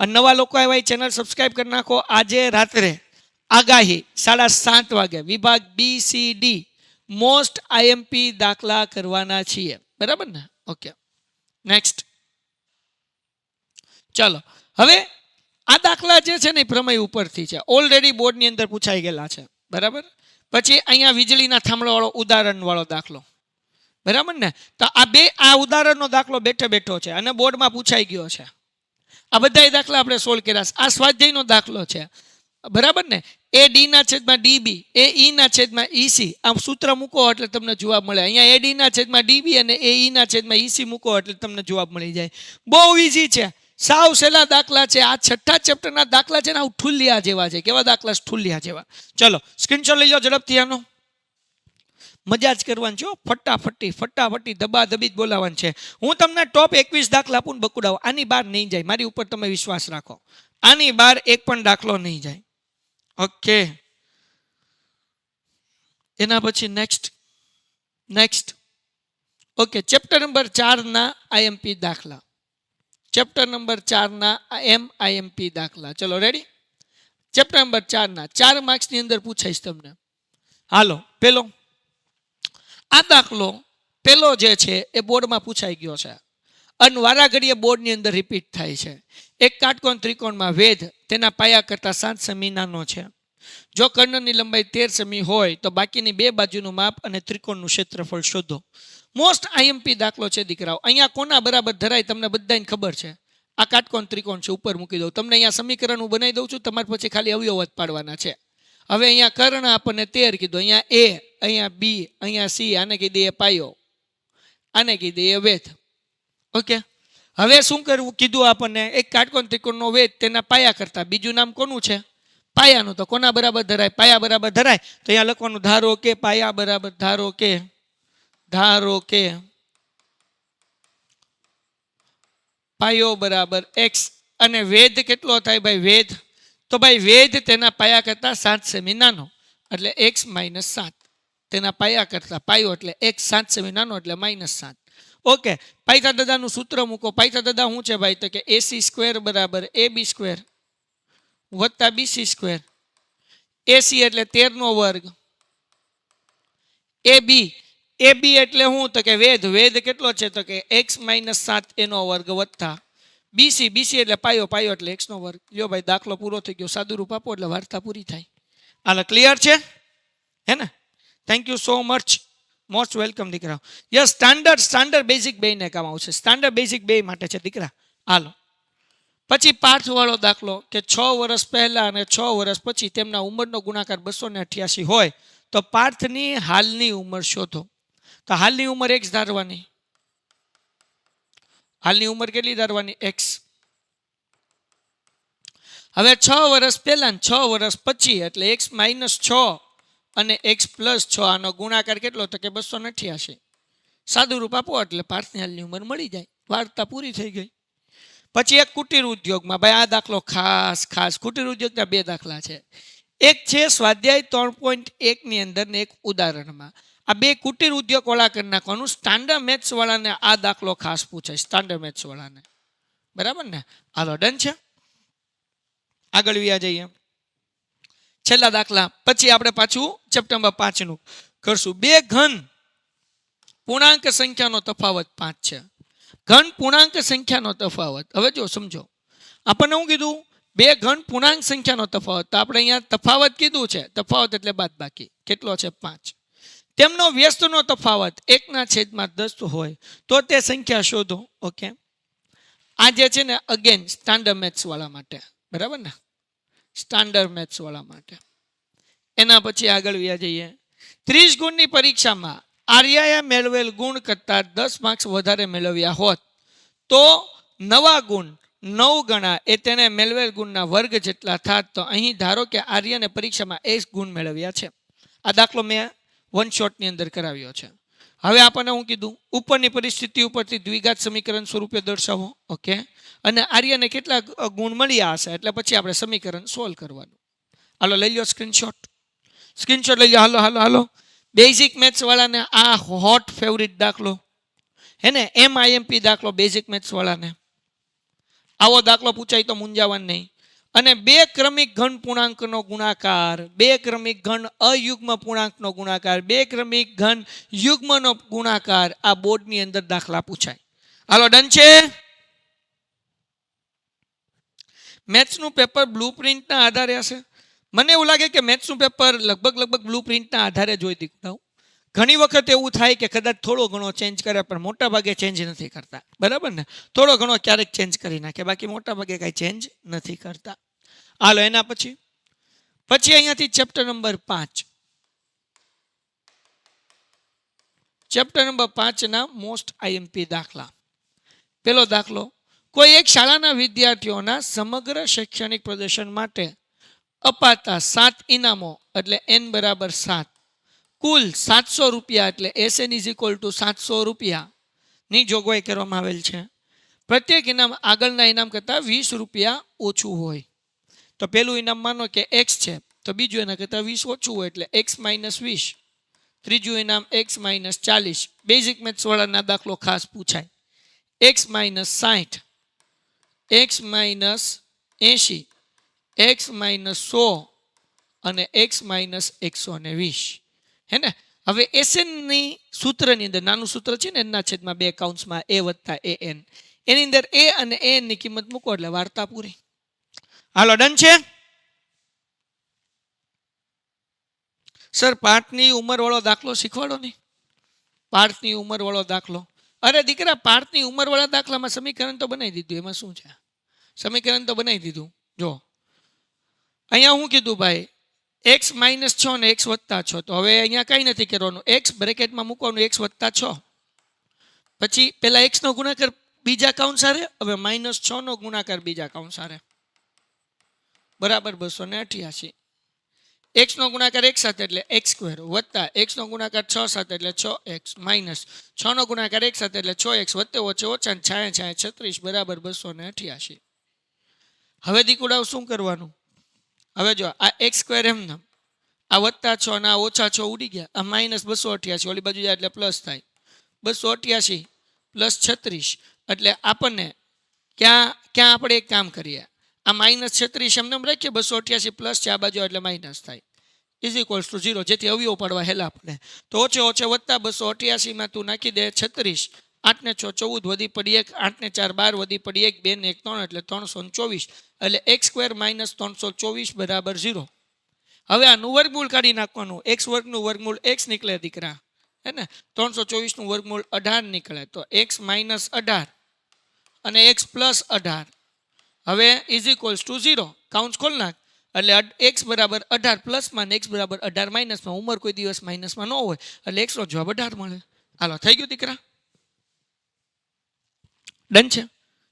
અને નવા લોકો આવ્યા ચેનલ સબસ્ક્રાઇબ કરી નાખો. આજે રાત્રે આગાહી 7:30 વાગે વિભાગ BCD મોસ્ટ આઈએમપી દાખલા કરવાના છીએ. બરાબર ને? Okay next. ચાલો હવે આ દાખલા જે છે ને પ્રમેય ઉપરથી છે. ઓલરેડી બોર્ડની અંદર પૂછાઈ ગયેલા છે. બરાબર. પછી અહીંયા વીજળીના થાંભલા વાળો ઉદાહરણ વાળો દાખલો. બરાબર ને? તો આ ઉદાહરણનો દાખલો બેઠો છે અને બોર્ડમાં પૂછાઈ ગયો છે. આ બધા દાખલા આપણે સોલ્વ કર્યા. આ સ્વાધ્યાયનો દાખલો છે. બરાબર ને? એ ડી ના છેદમાં ડીબી એ ઈ ના છેદમાં ઈસી આમ સૂત્ર મૂકો એટલે તમને જવાબ મળે. અહીંયા એ ડી ના છેદમાં ડીબી અને એ ઈ ના છેદમાં ઈસી મૂકો એટલે તમને જવાબ મળી જાય. બહુ ઈઝી છે. સાવ સહેલા દાખલા છે. આ 6થા ચેપ્ટરના દાખલા છે ને આવું ઠુલિયા જેવા છે. કેવા દાખલા? ઠુલિયા જેવા. ચલો સ્ક્રીનશોટ લઈ લો ઝડપથી. આનો મજા જ કરવાની છે. ફટાફટી દબાદબી જ બોલાવવાનું છે. હું તમને ટોપ 21 દાખલા આપું ને બકુડાવો. આની બહાર નહીં જાય. મારી ઉપર તમે વિશ્વાસ રાખો. આની બહાર એક પણ દાખલો નહીં જાય. ઓકે એના પછી નેક્સ્ટ. ઓકે ચેપ્ટર નંબર 4 ના આઈએમપી દાખલા. ચેપ્ટર નંબર 4 ના આઈએમપી દાખલા. ચલો રેડી. ચેપ્ટર નંબર 4 ના 4 માર્ક્સની અંદર પૂછાઈશ તમને. હાલો પેલો આ દાખલો પેલો જે છે એ બોર્ડમાં પૂછાઈ ગયો છે અને વારાઘડીએ બોર્ડની અંદર રિપીટ થાય છે. એક કાટકોણ ત્રિકોણમાં વેધ તેના પાયા કરતાં 7 સેમી નાનો છે. જો કર્ણની લંબાઈ 13 સેમી હોય તો બાકીની 2 બાજુનું માપ અને ત્રિકોણનું ક્ષેત્રફળ શોધો. મોસ્ટ આઈએમપી દાખલો છે દીકરાઓ. અહીંયા કોના બરાબર ધરાય તમને બધાને ખબર છે. આ કાટકોણ ત્રિકોણ છે. ઉપર મૂકી દઉં. તમને અહીંયા સમીકરણ હું બનાવી દઉં છું. તમારે પછી ખાલી અવયવ જ પાડવાના છે. હવે અહીંયા કર્ણ આપણને 13 કીધું. અહીંયા એ, અહીંયા બી, અહીંયા સી. આને કીધી એ પાયો, આને કીધી એ વેધ. ઓકે હવે શું કરવું કીધું આપણને? એક કાટકોણ ત્રિકોણનો વેધ તેના પાયા કરતા. બીજું નામ કોનું છે? પાયાનું. તો કોના બરાબર ધરાય? પાયા બરાબર ધરાય. તો અહીંયા લખવાનું ધારો કે પાયા બરાબર ધારો કે પાયો બરાબર x. અને વેધ કેટલો થાય ભાઈ? વેધ તો ભાઈ વેધ તેના પાયા કરતા 7 સેમી નાનો એટલે x - 7. તેના પાયા કરતા પાયો એટલે x 7 સેમી નાનો એટલે -7. ઓકે પાયથા દાદાનું સૂત્ર મૂકો. પાયથા દાદા શું છે ભાઈ? તો કે AC² બરાબર AB² વત્તા BC². AC એટલે 13નો વર્ગ. AB એટલે શું? તો કે વેધ કેટલો છે? તો કે x - 7 એનો વર્ગ વત્તા BC એટલે પાયો એટલે x નો વર્ગ. લ્યો ભાઈ દાખલો પૂરો થઈ ગયો. સાદું રૂપ આપો એટલે વાર્તા પૂરી થાય. હાલ ક્લિયર છે હે ને? Thank you so much. Most welcome દીકરા. યસ સ્ટાન્ડર્ડ બેઝિક બેયને કામ આવશે. સ્ટાન્ડર્ડ બેઝિક બે માટે છે દીકરા. હાલો પછી પાર્થ વાળો દાખલો કે 6 વર્ષ પહેલા અને 6 વર્ષ પછી તેમના ઉંમરનો ગુણાકાર 288 હોય તો પાર્થની હાલની ઉંમર શોધો. તો હાલની ઉંમર x ધારવાની. હાલની ઉંમર કેટલી ધારવાની? x. હવે 6 વર્ષ પહેલા ને 6 વર્ષ પછી એટલે x - 6 અને x + 6 આનો ગુણાકાર કેટલો? તો કે 288. સાદું રૂપ આપો એટલે પાર્થની હાલની ઉંમર મળી જાય. વાર્તા પૂરી થઈ ગઈ. પછી એક કુટીર ઉદ્યોગમાં ભાઈ આ દાખલો ખાસ કુટીર ઉદ્યોગના 2 દાખલા છે. એક છે સ્વાધ્યાય 3.1 ની અંદર ને એક ઉદાહરણમાં. આ 2 કુટીર ઉદ્યોગ વાળા કરી નાખવાનું. સ્ટાન્ડર્ડ મેથ્સ વાળાને આ દાખલો ખાસ પૂછાય. સ્ટાન્ડર્ડ મેથ્સ વાળાને. બરાબર ને? હાલો ડન છે. આગળ વ્યા જઈએ. છેલ્લા દાખલા પછી આપણે પાછું ચેપ્ટર નંબર 5 નું કરશું. 2 ઘન પૂર્ણાંક સંખ્યાનો તફાવત 5 છે. ઘન પૂર્ણાંક સંખ્યાનો તફાવત. હવે જો સમજો આપણને શું કીધું? 2 ઘન પૂર્ણાંક સંખ્યાનો તફાવત. તો આપણે અહીંયા તફાવત કીધું છે. તફાવત એટલે બાદબાકી. કેટલો છે? 5. તેમનો વ્યસ્તનો તફાવત 1/10 હોય તો તે સંખ્યા શોધો. ઓકે આ જે છે ને અગેન સ્ટાન્ડર્ડ મેથ્સ વાળા માટે. બરાબર ને? સ્ટાન્ડર્ડ મેથ્સ વાળા માટે. એના પછી આગળ વ્યા જઈએ. 30 ગુણની પરીક્ષામાં આર્યાએ મેળવેલ ગુણ કરતાં 10 માર્ક્સ વધારે મેળવ્યા હોત તો નવા ગુણ 9 ગણા એ તેને મેળવેલ ગુણના વર્ગ જેટલા થાત. તો અહીં ધારો કે આર્યને પરીક્ષામાં 1 ગુણ મેળવ્યા છે. આ દાખલો મેં 1 શોટની અંદર કરાવ્યો છે. હવે આપણને હું કીધું ઉપરની પરિસ્થિતિ ઉપરથી દ્વિઘાત સમીકરણ સ્વરૂપે દર્શાવો. ઓકે, અને આર્યને કેટલા ગુણ મળ્યા હશે એટલે પછી આપણે સમીકરણ સોલ્વ કરવાનું. હાલો લઈ લો સ્ક્રીનશોટ લઈ લો. હાલો હાલો હાલો બેઝિક મેથ્સ વાળાને આ હોટ ફેવરિટ દાખલો હે ને, MIMP દાખલો બેઝિક મેથ્સ વાળાને. આવો દાખલો પૂછાય તો મૂંઝાવાનું નહીં. અને બે ક્રમિક ઘન પૂર્ણાંકનો ગુણાકાર, બે ક્રમિક ઘન અયુગ્મ પૂર્ણાંકનો ગુણાકાર, બે ક્રમિક ઘન યુગ્મનો ગુણાકાર, આ બોર્ડની અંદર દાખલા પૂછાય. હાલો ડન છે. મેથ્સનું પેપર બ્લુપ્રિન્ટના આધારે હશે. મને એવું લાગે કે મેથ્સનું પેપર લગભગ બ્લુપ્રિન્ટના આધારે જોઈ દીધું. ઘણી વખત એવું થાય કે કદાચ થોડો ઘણો ચેન્જ કરે પણ મોટા ભાગે ચેન્જ નથી કરતા. બરાબર ને? થોડો ઘણો ક્યારેક ચેન્જ કરી નાખે, બાકી મોટા ભાગે કાંઈ ચેન્જ નથી કરતા. હાલો એના પછી અહીંયાથી ચેપ્ટર નંબર 5. ચેપ્ટર નંબર 5 ના મોસ્ટ IMP દાખલા. પેલો દાખલો, કોઈ એક શાળાના વિદ્યાર્થીઓના સમગ્ર શૈક્ષણિક પ્રદર્શન માટે અપાતા 7 ઇનામો એટલે n બરાબર 7, કુલ 700 રૂપિયા એટલે SN = 700 રૂપિયા ની જોગવાઈ કરવામાં આવેલ છે. પ્રત્યેક ઇનામ આગળના ઇનામ કરતાં 20 રૂપિયા ઓછું હોય. તો પહેલું ઇનામ માનો કે x છે તો બીજું એના કરતાં 20 ઓછું હોય એટલે x - 20. ત્રીજું ઇનામ x - 40. બેઝિક મેથ્સ વાળાના દાખલો ખાસ પૂછાય. x - 60, x - 80, x - 100 અને x - 120 હે ને. હવે SN ની સૂત્રની અંદર નાનું સૂત્ર છે ને, એના છેદમાં 2 કૌંસમાં a + an, એની અંદર a અને an ની કિંમત મૂકો એટલે વાર્તા પૂરી. હાલો ડન છે. સર પાઠની ઉંમર વાળો દાખલો શીખવાડો ને. પાઠની ઉંમર વાળો દાખલો. અરે દીકરા, પાઠની ઉંમર વાળા દાખલામાં સમીકરણ તો બનાવી દીધું, એમાં શું છે? સમીકરણ તો બનાવી દીધું. જો અહીંયા હું કીધું ભાઈ, x - 6 ને x + 6. તો હવે અહીંયા કંઈ નથી કરવાનું, x બ્રેકેટમાં મૂકવાનું, x + 6. પછી પેલા x નો ગુણાકાર બીજા કૌંસ હારે, હવે -6 નો ગુણાકાર બીજા કૌંસ હારે, બરાબર 288. x નો ગુણાકાર x સાથે એટલે x² વત્તા x નો ગુણાકાર 6 સાથે એટલે 6x માઇનસ 6 નો ગુણાકાર x સાથે એટલે 6x વત્તે ઓછે ઓછા 36 બરાબર 288. હવે દીકુડાઓ શું કરવાનું? હવે જો આ x² એમને આ વત્તા 6 ના ઓછા 6 ઉડી ગયા, આ -288 ઓલી બાજુ જાય એટલે પ્લસ થાય. 288 + 36 એટલે આપણને ક્યાં આપણે એક કામ કરીએ, આ -36 એમને રાખીએ, 288 પ્લસ છે આ બાજુ એટલે માઇનસ થાય, = 0, જેથી અવયવ પાડવા હેલા પડે. તો ઓછે ઓછે વત્તા 288 માં તું નાખી દે 36, 8 ને 6 14 વધી પડી 1, 8 ને 4 12 વધી પડી 1, 2 ને 1 3 એટલે 324 એટલે x² - 324 બરાબર 0. હવે આનું વર્ગમૂળ કાઢી નાખવાનું. x² નું વર્ગમૂળ x નીકળે દીકરા, હે ને. 324 નું વર્ગમૂળ 18 નીકળે, તો x - 18 અને x + 18 હવે = 0. કાઉન્સ ખોલ નાખ એટલે x બરાબર 18 પ્લસમાં ને x બરાબર 18 માઇનસમાં. ઉંમર કોઈ દિવસ માઇનસમાં ન હોય એટલે x નો જવાબ 18 મળે. હાલો થઈ ગયું દીકરા? ડન છે?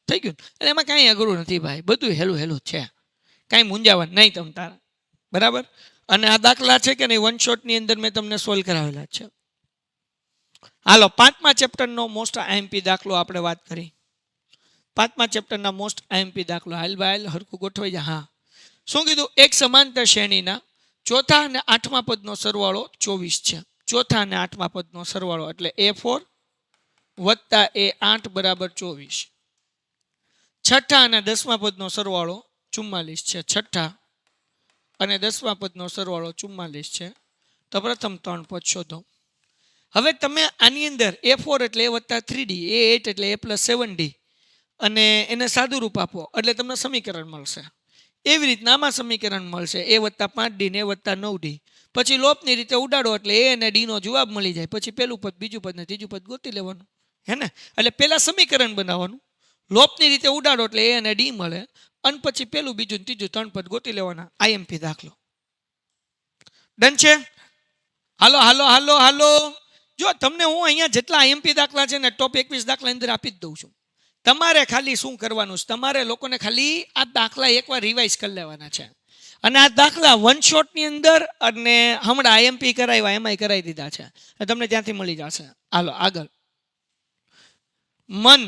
થઈ ગયું? એટલે એમાં કાંઈ અઘરું નથી ભાઈ, બધું હેલું હેલું છે, કાંઈ મૂંઝાવાનું નહીં તમ તારા, બરાબર. અને આ દાખલા છે કે નહીં, 1 શોટની અંદર મેં તમને સોલ્વ કરાવેલા છે. હાલો 5મા ચેપ્ટરનો મોસ્ટ IMP દાખલો આપણે વાત કરી. 5મા ચેપ્ટરના મોસ્ટ IMP દાખલો. હાલ ભાઈ હરખું ગોઠવાઈ જા. હા, શું કીધું? એક સમાંતર શ્રેણીના ચોથા અને 8મા પદનો સરવાળો 24 છે. ચોથા અને 8મા પદનો સરવાળો એટલે A4 વત્તા A8 બરાબર 24. છઠ્ઠા અને 10મા પદનો સરવાળો 44 છે. છઠ્ઠા અને 10મા પદનો સરવાળો 44 છે. તો પ્રથમ 3 પદ શોધો. હવે તમે આની અંદર A4 એટલે A + 3D, A8 એટલે A + 7D અને એને સાદું રૂપ આપો એટલે તમને સમીકરણ મળશે. એવી રીતના આમાં સમીકરણ મળશે A + 5D ને A + 9D. પછી લોપની રીતે ઉડાડો એટલે A અને D નો જવાબ મળી જાય. પછી પેલું પદ, બીજું પદ ને ત્રીજું પદ ગોતી લેવાનું, હે ને. એટલે પહેલા સમીકરણ બનાવવાનું, લોપની રીતે ઉડાડો એટલે A અને D મળે, અને પછી પેલું, બીજું, ત્રીજું 3 પદ ગોતી લેવાના. IMP દાખલો. ડન છે? હાલો હાલો હાલો હાલો. જો તમને હું અહીંયા જેટલા IMP દાખલા છે ને ટોપ 21 દાખલા અંદર આપી જ દઉં છું. તમારે ખાલી શું કરવાનું છે, તમારે લોકોને ખાલી આ દાખલા એકવાર રિવાઇઝ કરી લેવાના છે. અને આ દાખલા વન શોટની અંદર અને હમણાં આઈએમપી કરાવ્યા એમાંય કરાવી દીધા છે, તમને ત્યાંથી મળી જશે. હાલો આગળ. મન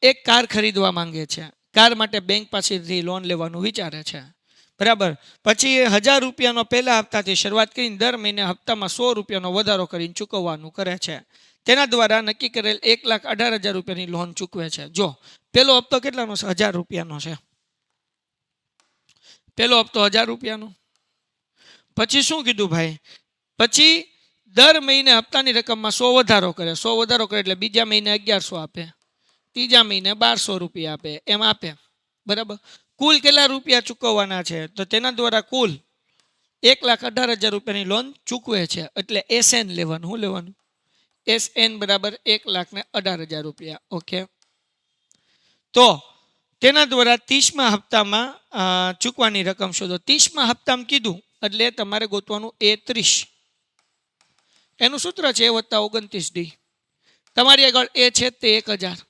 એક કાર ખરીદવા માંગે છે. કાર માટે બેંક પાસેથી લોન લેવાનું વિચારે છે, બરાબર. પછી 1000 રૂપિયાનો પહેલા હપ્તાથી શરૂઆત કરીને દર મહિને હપ્તામાં 100 રૂપિયાનો વધારો કરીને ચૂકવવાનું કરે છે. તેના દ્વારા નક્કી કરેલ 1,18,000 રૂપિયાની લોન ચૂકવે છે. જો પહેલો હપ્તો કેટલાનો છે? 1000 રૂપિયાનો છે. પહેલો હપ્તો 1000 રૂપિયાનો. પછી શું કીધું ભાઈ? પછી દર મહિને હપ્તાની રકમમાં 100 વધારો કરે. 100 વધારો કરે એટલે બીજા મહિને 1100 આપે, ત્રીજા મહિને 1200 રૂપિયા આપે, એમ આપે, બરાબર. કુલ કેટલા રૂપિયા ચૂકવવાના છે? તો તેના દ્વારા કુલ 1,18,000 રૂપિયાની લોન ચૂકવે છે. એટલે SN લેવાનું. શું લેવાનું? SN બરાબર 1,18,000 રૂપિયા. ઓકે. તો તેના દ્વારા 30મા હપ્તામાં ચૂકવાની રકમ શોધો. 30મા હપ્તામાં કીધું એટલે તમારે ગોતવાનું A30. એનું સૂત્ર છે A + 29D. તમારી આગળ A છે તે 1000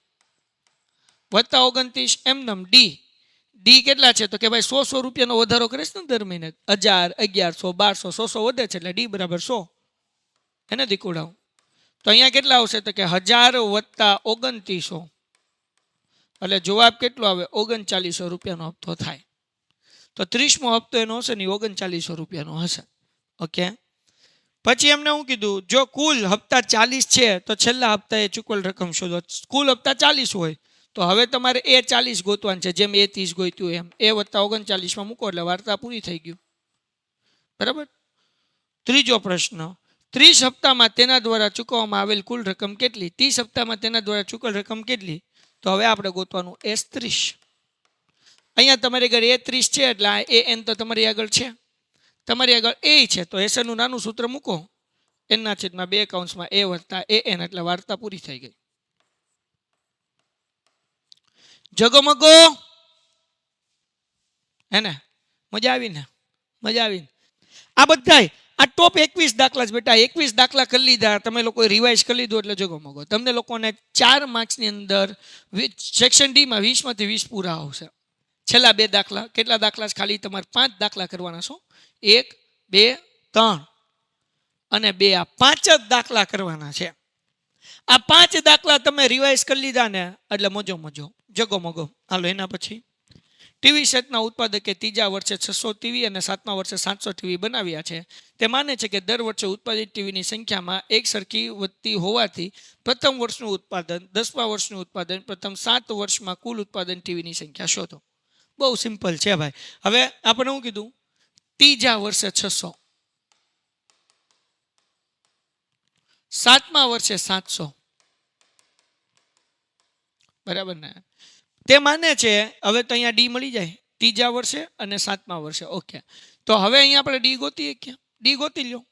+ 29 એમનેમ ડી કેટલા છે? તો કે ભાઈ 100 રૂપિયાનો વધારો કરે છે ને દર મહિને. 1000, 1100, 1200, 100 વધે છે એટલે ડી બરાબર 100. એને દીકુડાવું તો અહીંયા કેટલા આવશે? તો કે 1000 + 2900 એટલે જવાબ કેટલો આવે? 3900 રૂપિયાનો હપ્તો થાય. તો 30મો હપ્તો એનો હશે ને 3900 રૂપિયાનો હશે. ઓકે. પછી એમને હું કીધું, જો કુલ હપ્તા 40 છે તો છેલ્લા હપ્તાએ ચૂકવેલ રકમ શોધો. કુલ હપ્તા 40 હોય તો હવે તમારે A40 ગોતવાનું છે, જેમ A30 ગોત્યું એમ. A + 39માં મૂકો એટલે વાર્તા પૂરી થઈ ગયું, બરાબર. ત્રીજો પ્રશ્ન, 30 હપ્તામાં તેના દ્વારા ચૂકવવામાં આવેલ કુલ રકમ કેટલી? 30 હપ્તામાં તેના દ્વારા ચૂકવેલ રકમ કેટલી? તો હવે આપણે ગોતવાનું S30. અહીંયા તમારી આગળ A30 છે એટલે આ AN તો તમારી આગળ છે, તમારી આગળ A છે તો SN નું નાનું સૂત્ર મૂકો, N/2 કૌંસમાં A + AN એટલે વાર્તા પૂરી થઈ ગઈ. જગમગો હે ને? મજા આવી ને? મજા આવી. આ બધાય આ ટોપ 21 દાખલા જ બેટા. 21 દાખલા કરી લીધા તમે લોકોએ, રિવાઇઝ કરી લીધું એટલે જગમગો. તમને લોકોને 4 માર્ક્સની અંદર સેક્શન ડી માં 20 માંથી 20 પૂરા આવશે. છેલ્લા 2 દાખલા. કેટલા દાખલા? ખાલી તમારે 5 દાખલા કરવાના છો. 1, 2, 3 અને 2. આ 5 જ દાખલા કરવાના છે. આ 5 દાખલા તમે રિવાઇઝ કરી લીધા ને એટલે મજો મજો, જગમગો. હાલો એના પછી ટીવી સેટના ઉત્પાદકે ત્રીજા વર્ષે 600 ટીવી અને 7મા વર્ષે 700 ટીવી બનાવ્યા છે. તે માને છે કે દર વર્ષે ઉત્પાદિત ટીવીની સંખ્યામાં એક સરખી વધતી હોવાથી પ્રથમ વર્ષનું ઉત્પાદન, 10મા વર્ષનું ઉત્પાદન, પ્રથમ 7 વર્ષમાં કુલ ઉત્પાદન ટીવીની સંખ્યા શોધો. બહુ સિમ્પલ છે ભાઈ. હવે આપણે શું કીધું? ત્રીજા વર્ષે 600, 7મા વર્ષે 700, બરાબર ને? તે માને છે, હવે તો અહીંયા ડી મળી જાય ત્રીજા વર્ષે અને 7મા વર્ષે. ઓકે. તો હવે અહીંયા આપણે ડી ગોતીએ. ક્યાં? ડી ગોતી લ્યો.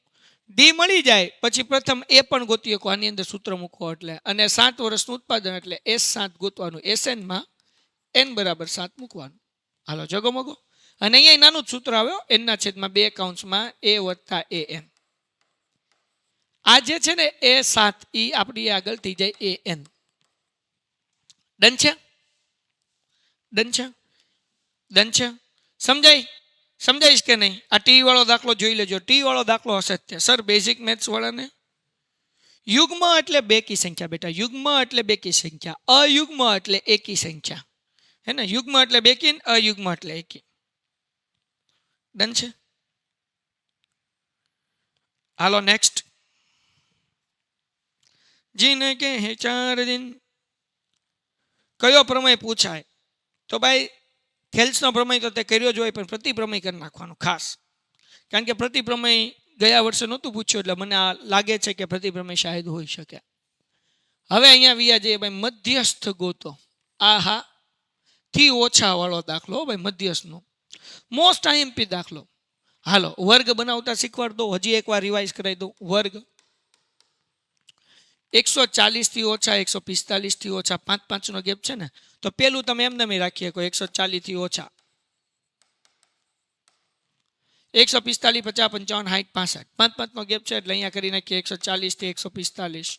ડી મળી જાય પછી પ્રથમ એ પણ ગોતીએ, આની અંદર સૂત્ર મૂકો એટલે, અને 7 વર્ષનું ઉત્પાદન એટલે S7 ગોતવાનું. SN માં N = 7 મૂકવાનું. હાલો જગમગો. અને અહીંયા નાનું જ સૂત્ર આવ્યો, N/2 કૌંસમાં A + AN. આ જે છે ને A7 એ આપણી આગળ થઈ જાય AN. ડન છે? ડન છે? ડન છે? સમજાઈશ કે નહીં? આ ટી વાળો દાખલો જોઈ લેજો. ટી વાળો દાખલો હશે જ તે. સર બેઝિક મેથ્સ વાળાને યુગ્મ એટલે બેકી સંખ્યા બેટા. યુગ્મ એટલે બેકી સંખ્યા, અયુગ્મ એટલે એકી સંખ્યા. હે ને? યુગ્મ એટલે બેકી, અયુગ્મ એટલે એકી. ડન છે? હાલો નેક્સ્ટ. જીને કે 4 દિન કયો પ્રમેય પૂછાય? તો ભાઈ થેલ્સનો પ્રમેય તો તે કર્યો જ હોય, પણ પ્રતિપ્રમેય કરી નાખવાનું ખાસ. કારણ કે પ્રતિપ્રમેય ગયા વર્ષે નહોતું પૂછ્યું એટલે મને આ લાગે છે કે પ્રતિપ્રમેય શાયદ હોઈ શકે. હવે અહીંયા વિયા જઈએ ભાઈ, મધ્યસ્થ ગોતો. આહા થી ઓછા વાળો દાખલો ભાઈ, મધ્યસ્થનો મોસ્ટ આઈએમપી દાખલો. હાલો વર્ગ બનાવતા શીખવાડ દો. હજી એકવાર રિવાઇઝ કરાવી દો. વર્ગ 140 થી ઓછા 145 થી ઓછા 5 5 નો ગેપ છે ને, તો પેલું તમે એમને રાખીએ 140 થી ઓછા 145 50 55 60 65 5 5 નો ગેપ છે એટલે અહીંયા કરી નાખીએ 140 થી 145,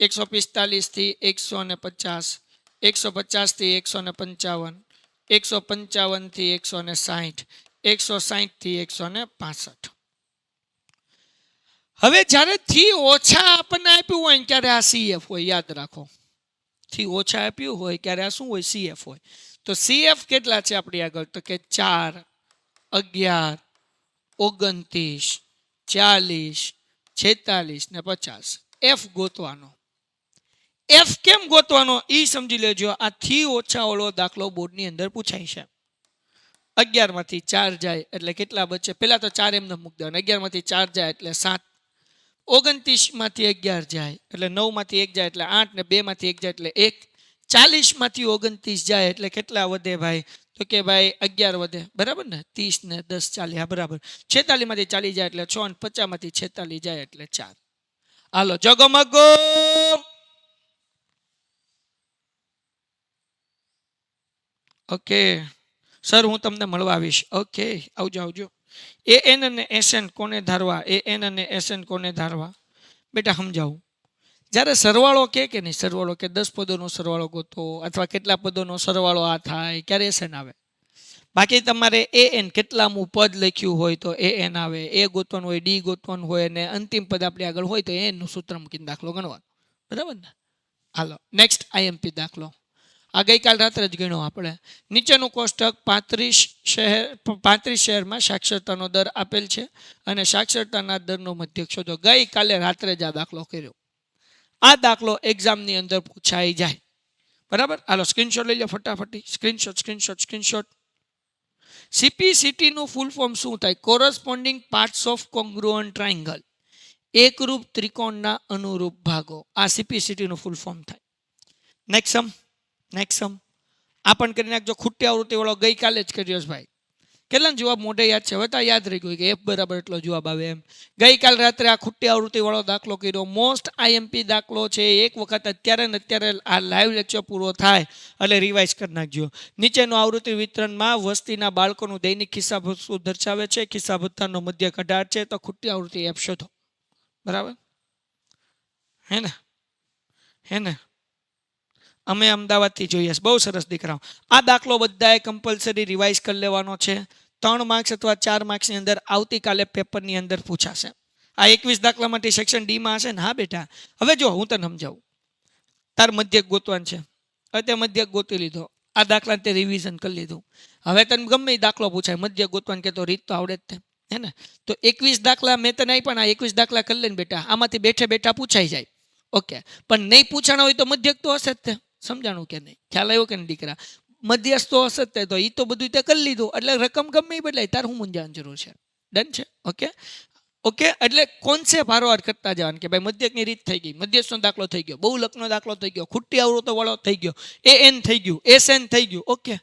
145 થી 150, 150 થી 155, 155 થી 160, 160 થી 165. હવે જ્યારે થી ઓછા આપણને આપ્યું હોય ને ત્યારે આ CF હોય, યાદ રાખો. થી ઓછા આપ્યું હોય ત્યારે આ શું હોય? CF હોય. તો CF કેટલા છે આપણી આગળ? તો કે 4, 11, 29, 40, 46 ને 50. F ગોતવાનો. F કેમ ગોતવાનો એ સમજી લેજો. આ થી ઓછા વાળો દાખલો બોર્ડની અંદર પૂછાય છે. 11 માંથી 4 જાય એટલે કેટલા બચે? પેલા તો 4 એમને મૂકી દેવાના. 11 માંથી 4 જાય એટલે 7. 29 માંથી 11 જાય એટલે 9 માંથી 1 જાય એટલે 8 ને 2 માંથી 1 જાય એટલે 1. 40 માંથી 29 જાય એટલે કેટલા વધે ભાઈ? તો કે ભાઈ 11 વધે, બરાબર ને? 30 ને 10 40, હા બરાબર. 46 માંથી 40 જાય એટલે 6 અને 50 માંથી 46 જાય એટલે 4. હાલો જગમગો. ઓકે સર, હું તમને મળવા આવીશ. ઓકે, આવજો આવજો. AN અને SN કોને ધારવા? AN અને SN કોને ધારવા? બેટા સમજાવું. જ્યારે સરવાળો કે નહીં, સરવાળો કે 10 પદોનો સરવાળો ગોતો અથવા કેટલા પદોનો સરવાળો આ થાય ત્યારે SN આવે. બાકી તમારે AN કેટલામું પદ લખ્યું હોય તો AN આવે. A ગોતવાનું હોય, D ગોતવાનું હોય અને અંતિમ પદ આપણી આગળ હોય તો AN નું સૂત્ર મૂકીને દાખલો ગણવાનો, બરાબર ને? હાલો નેક્સ્ટ IMP દાખલો. આ ગઈકાલ રાત્રે જ ગણ્યો આપણે. નીચેનું કોષ્ટક 35 શહેરમાં સાક્ષરતાનો દર આપેલ છે અને સાક્ષરતાના દરનો મધ્યક શોધો. ગઈકાલે રાત્રે જ આ દાખલો કર્યો. આ દાખલો એક્ઝામની અંદર પૂછાઈ જાય, બરાબર? હાલો સ્ક્રીનશોટ લઈ લો ફટાફટી. સ્ક્રીનશોટ. CPCT નું ફૂલ ફોર્મ શું થાય? Corresponding parts of congruent triangle. એકરૂપ ત્રિકોણના અનુરૂપ ભાગો. આ CPCT નું ફૂલ ફોર્મ થાય. નેક્સમ આ પણ કરી નાખજો. ખોટી આવૃત્તિ વાળો ગઈકાલે જ કર્યો છે ભાઈ. કેટલા જવાબ મોઢે યાદ છે? હવે તો યાદ રહી ગયું કે F બરાબર એટલો જવાબ આવે એમ. ગઈકાલ રાત્રે આ ખોટી આવૃત્તિ વાળો દાખલો કર્યો. મોસ્ટ IMP દાખલો છે. એક વખત અત્યારે ને અત્યારે આ લાઈવ લેક્ચર પૂરો થાય એટલે રિવાઇઝ કરી નાખજો. નીચેનું આવૃત્તિ વિતરણમાં વસ્તીના બાળકોનું દૈનિક ખિસ્સા ભથ્થું દર્શાવે છે. ખિસ્સા ભથ્થાનો મધ્યક 18 છે. તો ખોટી આવૃત્તિ F શોધો, બરાબર? હે ને અમે અમદાવાદથી જોઈએ છે. બહુ સરસ દીકરાઓ. આ દાખલો બધાએ કમ્પલસરી રિવાઇઝ કરી લેવાનો છે. 3 માર્ક્સ અથવા 4 માર્ક્સની અંદર આવતીકાલે પેપરની અંદર પૂછાશે. આ 21 દાખલામાંથી સેક્શન D માં હશે ને? હા બેટા. હવે જો હું તને સમજાવું. તાર મધ્યક ગોતવાનું છે. હવે તે મધ્યક ગોતી લીધો. આ દાખલાને તે રિવિઝન કરી લીધું. હવે તને ગમે એ દાખલો પૂછાય, મધ્યક ગોતવાનું કે તો રીત તો આવડે જ તે, હે ને? તો 21 દાખલા મેં તને આપ્યા ને, આ 21 દાખલા કરી લઈને બેટા આમાંથી બેઠા પૂછાઈ જાય. ઓકે, પણ નહીં પૂછાણા હોય તો મધ્યક તો હશે જ તે. સમજાણું કે નહીં? ખ્યાલ આવ્યો કે નહીં દીકરા? મધ્યસ્થ તો હશે જ તો એ તો બધું તે કરી લીધું એટલે રકમ ગમે એ બદલાય. તાર હું મૂંઝાવાની જરૂર છે? ડન છે? ઓકે એટલે કોન્સેપ્ટ હારોહાર કરતા જવાનું કે ભાઈ મધ્યકની રીત થઈ ગઈ, મધ્યસ્થનો દાખલો થઈ ગયો, બહુલકનો દાખલો થઈ ગયો, ખોટી આવૃત્તો વાળો થઈ ગયો, AN થઈ ગયું, SN થઈ ગયું. ઓકે,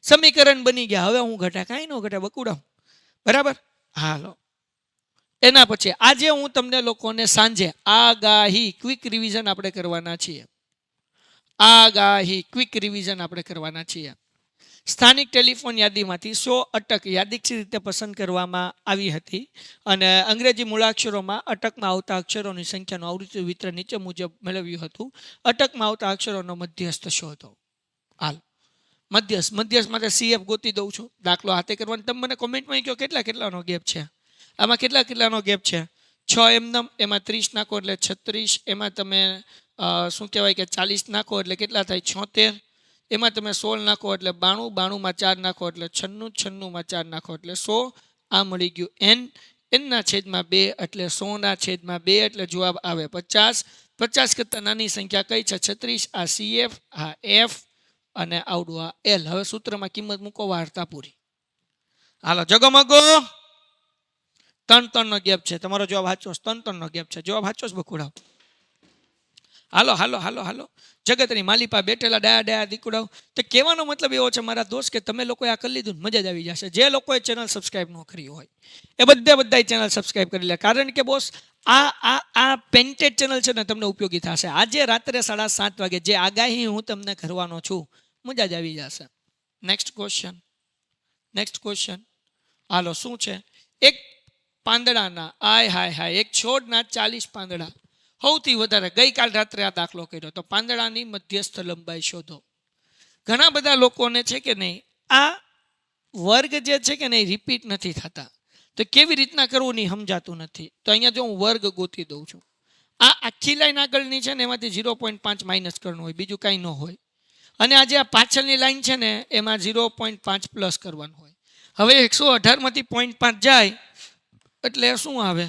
સમીકરણ બની ગયા. હવે હું ઘટા કાંઈ ન ઘટા બકુડાવ, બરાબર? હાલો એના પછી આજે હું તમને લોકોને સાંજે આગાહી ક્વિક રિવિઝન આપણે કરવાના છીએ. સ્થાનિક ટેલિફોન યાદીમાંથી 100 અટક યાદીક્ષિત રીતે પસંદ કરવામાં આવી હતી અને અંગ્રેજી મૂળાક્ષરોમાં અટકમાં આવતા અક્ષરોની સંખ્યાનું આવૃત્તિ વિતરણ નીચે મુજબ મેળવ્યું હતું. અટકમાં આવતા અક્ષરોનો મધ્યસ્થ શોધો. હાલ મધ્યસ્થ માટે CF ગોતી દઉં છું. દાખલો હાથે કરવાનો. તમે મને કોમેન્ટમાં કહો કેટલાનો ગેપ છે આમાં? કેટલાનો ગેપ છે? 6 એમનેમ, એમાં 30 નાખો એટલે 36, એમાં તમે શું કહેવાય કે 40 નાખો એટલે કેટલા થાય? 76. એમાં તમે 16 નાખો એટલે 92, 92માં 4 નાખો એટલે 96, 96માં 4 નાખો એટલે 100. આ મળી ગયું n ના છેદમાં 2 એટલે 100 ના છેદમાં 2 એટલે જવાબ આવે 50. 50 કરતાં નાની સંખ્યા કઈ છે? 36. આ CF, આ F અને આવડું આ L. હવે સૂત્રમાં કિંમત મૂકો, વાર્તા પૂરી. હાલો જગમગો. 3 નો ગેપ છે. તમારો જવાબ સાચો. 3 નો ગેપ છે. જવાબ સાચો જ બકુડાવ. હાલો જગતની માલિપા બેઠેલા ડાયા દીકુડાવ. તો કહેવાનો મતલબ એવો છે મારા દોસ્ત કે તમે લોકોએ આ કરી લીધું, મજા જ આવી જશે. જે લોકોએ ચેનલ સબસ્ક્રાઈબ ન કરી હોય એ બધા ચેનલ સબસ્ક્રાઈબ કરી લે. કારણ કે બોસ આ પેન્ટેડ ચેનલ છે ને તમને ઉપયોગી થશે. આજે રાત્રે 7:30 વાગે જે આગાહી હું તમને કરવાનો છું, મજા જ આવી જશે. Next question. હાલો શું છે? એક પાંદડાના હાય એક છોડના 40 પાંદડા સૌથી વધારે. ગઈકાલ રાત્રે આ દાખલો કર્યો. તો પાંદડાની મધ્યસ્થ લંબાઈ શોધો. ઘણા બધા લોકોને છે કે નહીં આ વર્ગ જે છે કે નહીં રિપીટ નથી થતા. તો કેવી રીતના કરવું નહીં સમજાતું નથી. તો અહીંયા જો હું વર્ગ ગોતી દઉં છું, આ આખી લાઈન આગળની છે ને એમાંથી 0.5 માઇનસ કરવાનું હોય, બીજું કાંઈ ન હોય. અને આ જે આ પાછળની લાઈન છે ને એમાં 0.5 પ્લસ કરવાનું હોય. હવે 118 માંથી 0.5 જાય એટલે શું આવે?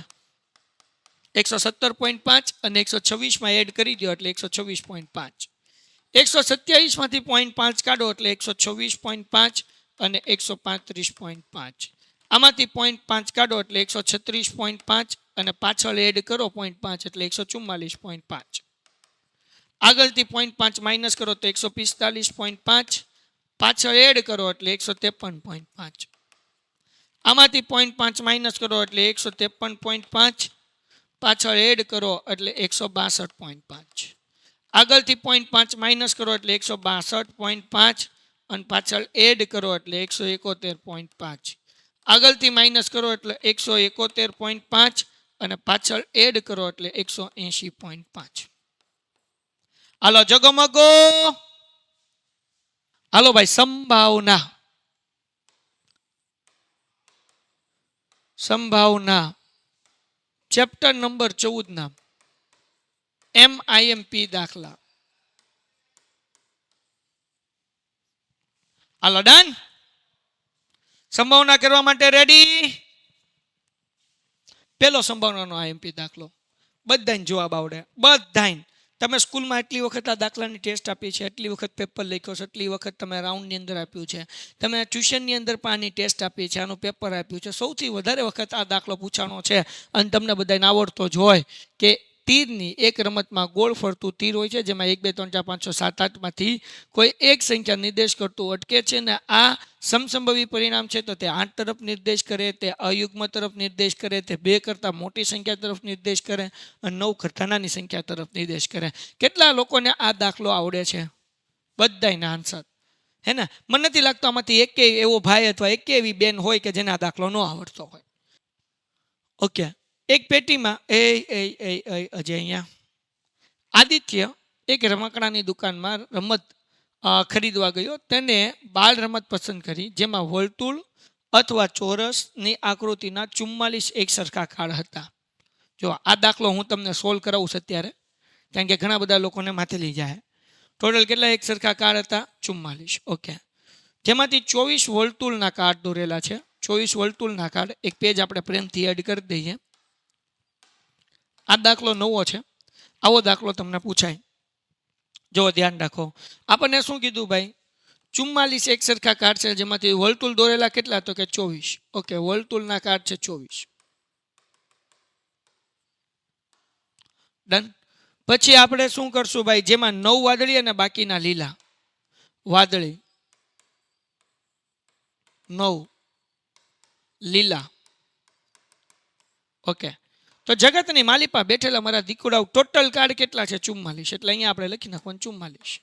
117.5 અને 126 માં એડ કરી દો એટલે 126.5. 127 માંથી 0.5 કાઢો એટલે 126.5 અને 135.5. આમાંથી 0.5 કાઢો એટલે 136.5 અને પાછળ એડ કરો 0.5 એટલે 144.5. આગળથી 0.5 માઇનસ કરો તો 145.5, પાછળ એડ કરો એટલે 153.5. આમાંથી 0.5 માઇનસ કરો એટલે 153.5, પાછળ એડ કરો એટલે 162.5. આગળથી 0.5 માઇનસ કરો એટલે 162.5 અને પાછળ એડ કરો એટલે 171.5. આગળથી માઇનસ કરો એટલે 171.5 અને પાછળ એડ કરો એટલે 180.5. હાલો જગમગો. હાલો ભાઈ, સંભાવના. સંભાવના ચેપ્ટર નંબર 14 ના MIMP દાખલા. હાલો ડન. સંભાવના કરવા માટે રેડી? પેલો સંભાવનાનો IMP દાખલો. બધાને જવાબ આવડે, બધાને. તમે સ્કૂલમાં એટલી વખત આ દાખલાની ટેસ્ટ આપી છે, એટલી વખત પેપર લખ્યો છે, એટલી વખત તમે રાઉન્ડની અંદર આપ્યું છે, તમે ટ્યુશનની અંદર પણ આની ટેસ્ટ આપી છે, આનું પેપર આપ્યું છે. સૌથી વધારે વખત આ દાખલો પૂછાણો છે અને તમને બધાને આવડતો જ હોય કે તીરની એક રમતમાં ગોળ ફરતું તીર હોય છે, જેમાં 1 2 3 4 5 6 7 8 માંથી કોઈ એક સંખ્યા નિર્દેશ કરતું અટકે છે ને આ સમસંભવી પરિણામ છે તો તે 8 તરફ નિર્દેશ કરે, તે અયુગ્મ તરફ નિર્દેશ કરે, તે 2 કરતાં મોટી સંખ્યા તરફ નિર્દેશ કરે અને 9 કરતાં નાની સંખ્યા તરફ નિર્દેશ કરે. કેટલા લોકોને આ દાખલો આવડે છે? બધાયના આન્સર હે ને? મને નથી લાગતો આમાંથી એકેય એવો ભાઈ અથવા એકેય એવી બેન હોય કે જેને આ દાખલો ન આવડતો હોય. ઓકે, એક પેટીમાં અજય અહીંયા આદિત્ય એક રમકડાની દુકાનમાં રમત ખરીદવા ગયો. તેને બાળ રમત પસંદ કરી જેમાં વર્તુળ અથવા ચોરસની આકૃતિના 44 એક સરખા કાર્ડ હતા. જો આ દાખલો હું તમને સોલ્વ કરાવું છું અત્યારે, કારણ કે ઘણા બધા લોકોને માથે લઈ જાય. ટોટલ કેટલા એક સરખા કાર્ડ હતા? 44. ઓકે, જેમાંથી 24 વર્તુળના કાર્ડ દોરેલા છે. 24 વર્તુળના કાર્ડ એક પેજ આપણે પ્રેમથી એડ કરી દઈએ. આ દાખલો નવો છે, આવો દાખલો તમને પૂછાય. જો ધ્યાન રાખો, આપણને શું કીધું ભાઈ? 44 એક સરખા કાર્ડ છે જેમાંથી વર્તુળ દોરેલા કેટલા? તો કે 24. ઓકે, વર્તુળના કાર્ડ છે 24. ડન. પછી આપણે શું કરશું ભાઈ? જેમાં 9 વાદળી અને બાકીના લીલા. વાદળી 9, લીલા. ઓકે, તો જગતની માલિપા બેઠેલા મારા દીકુડાઓ ટોટલ કાર્ડ કેટલા છે? 44. એટલે અહીંયા આપણે લખી નાખવાનું 44.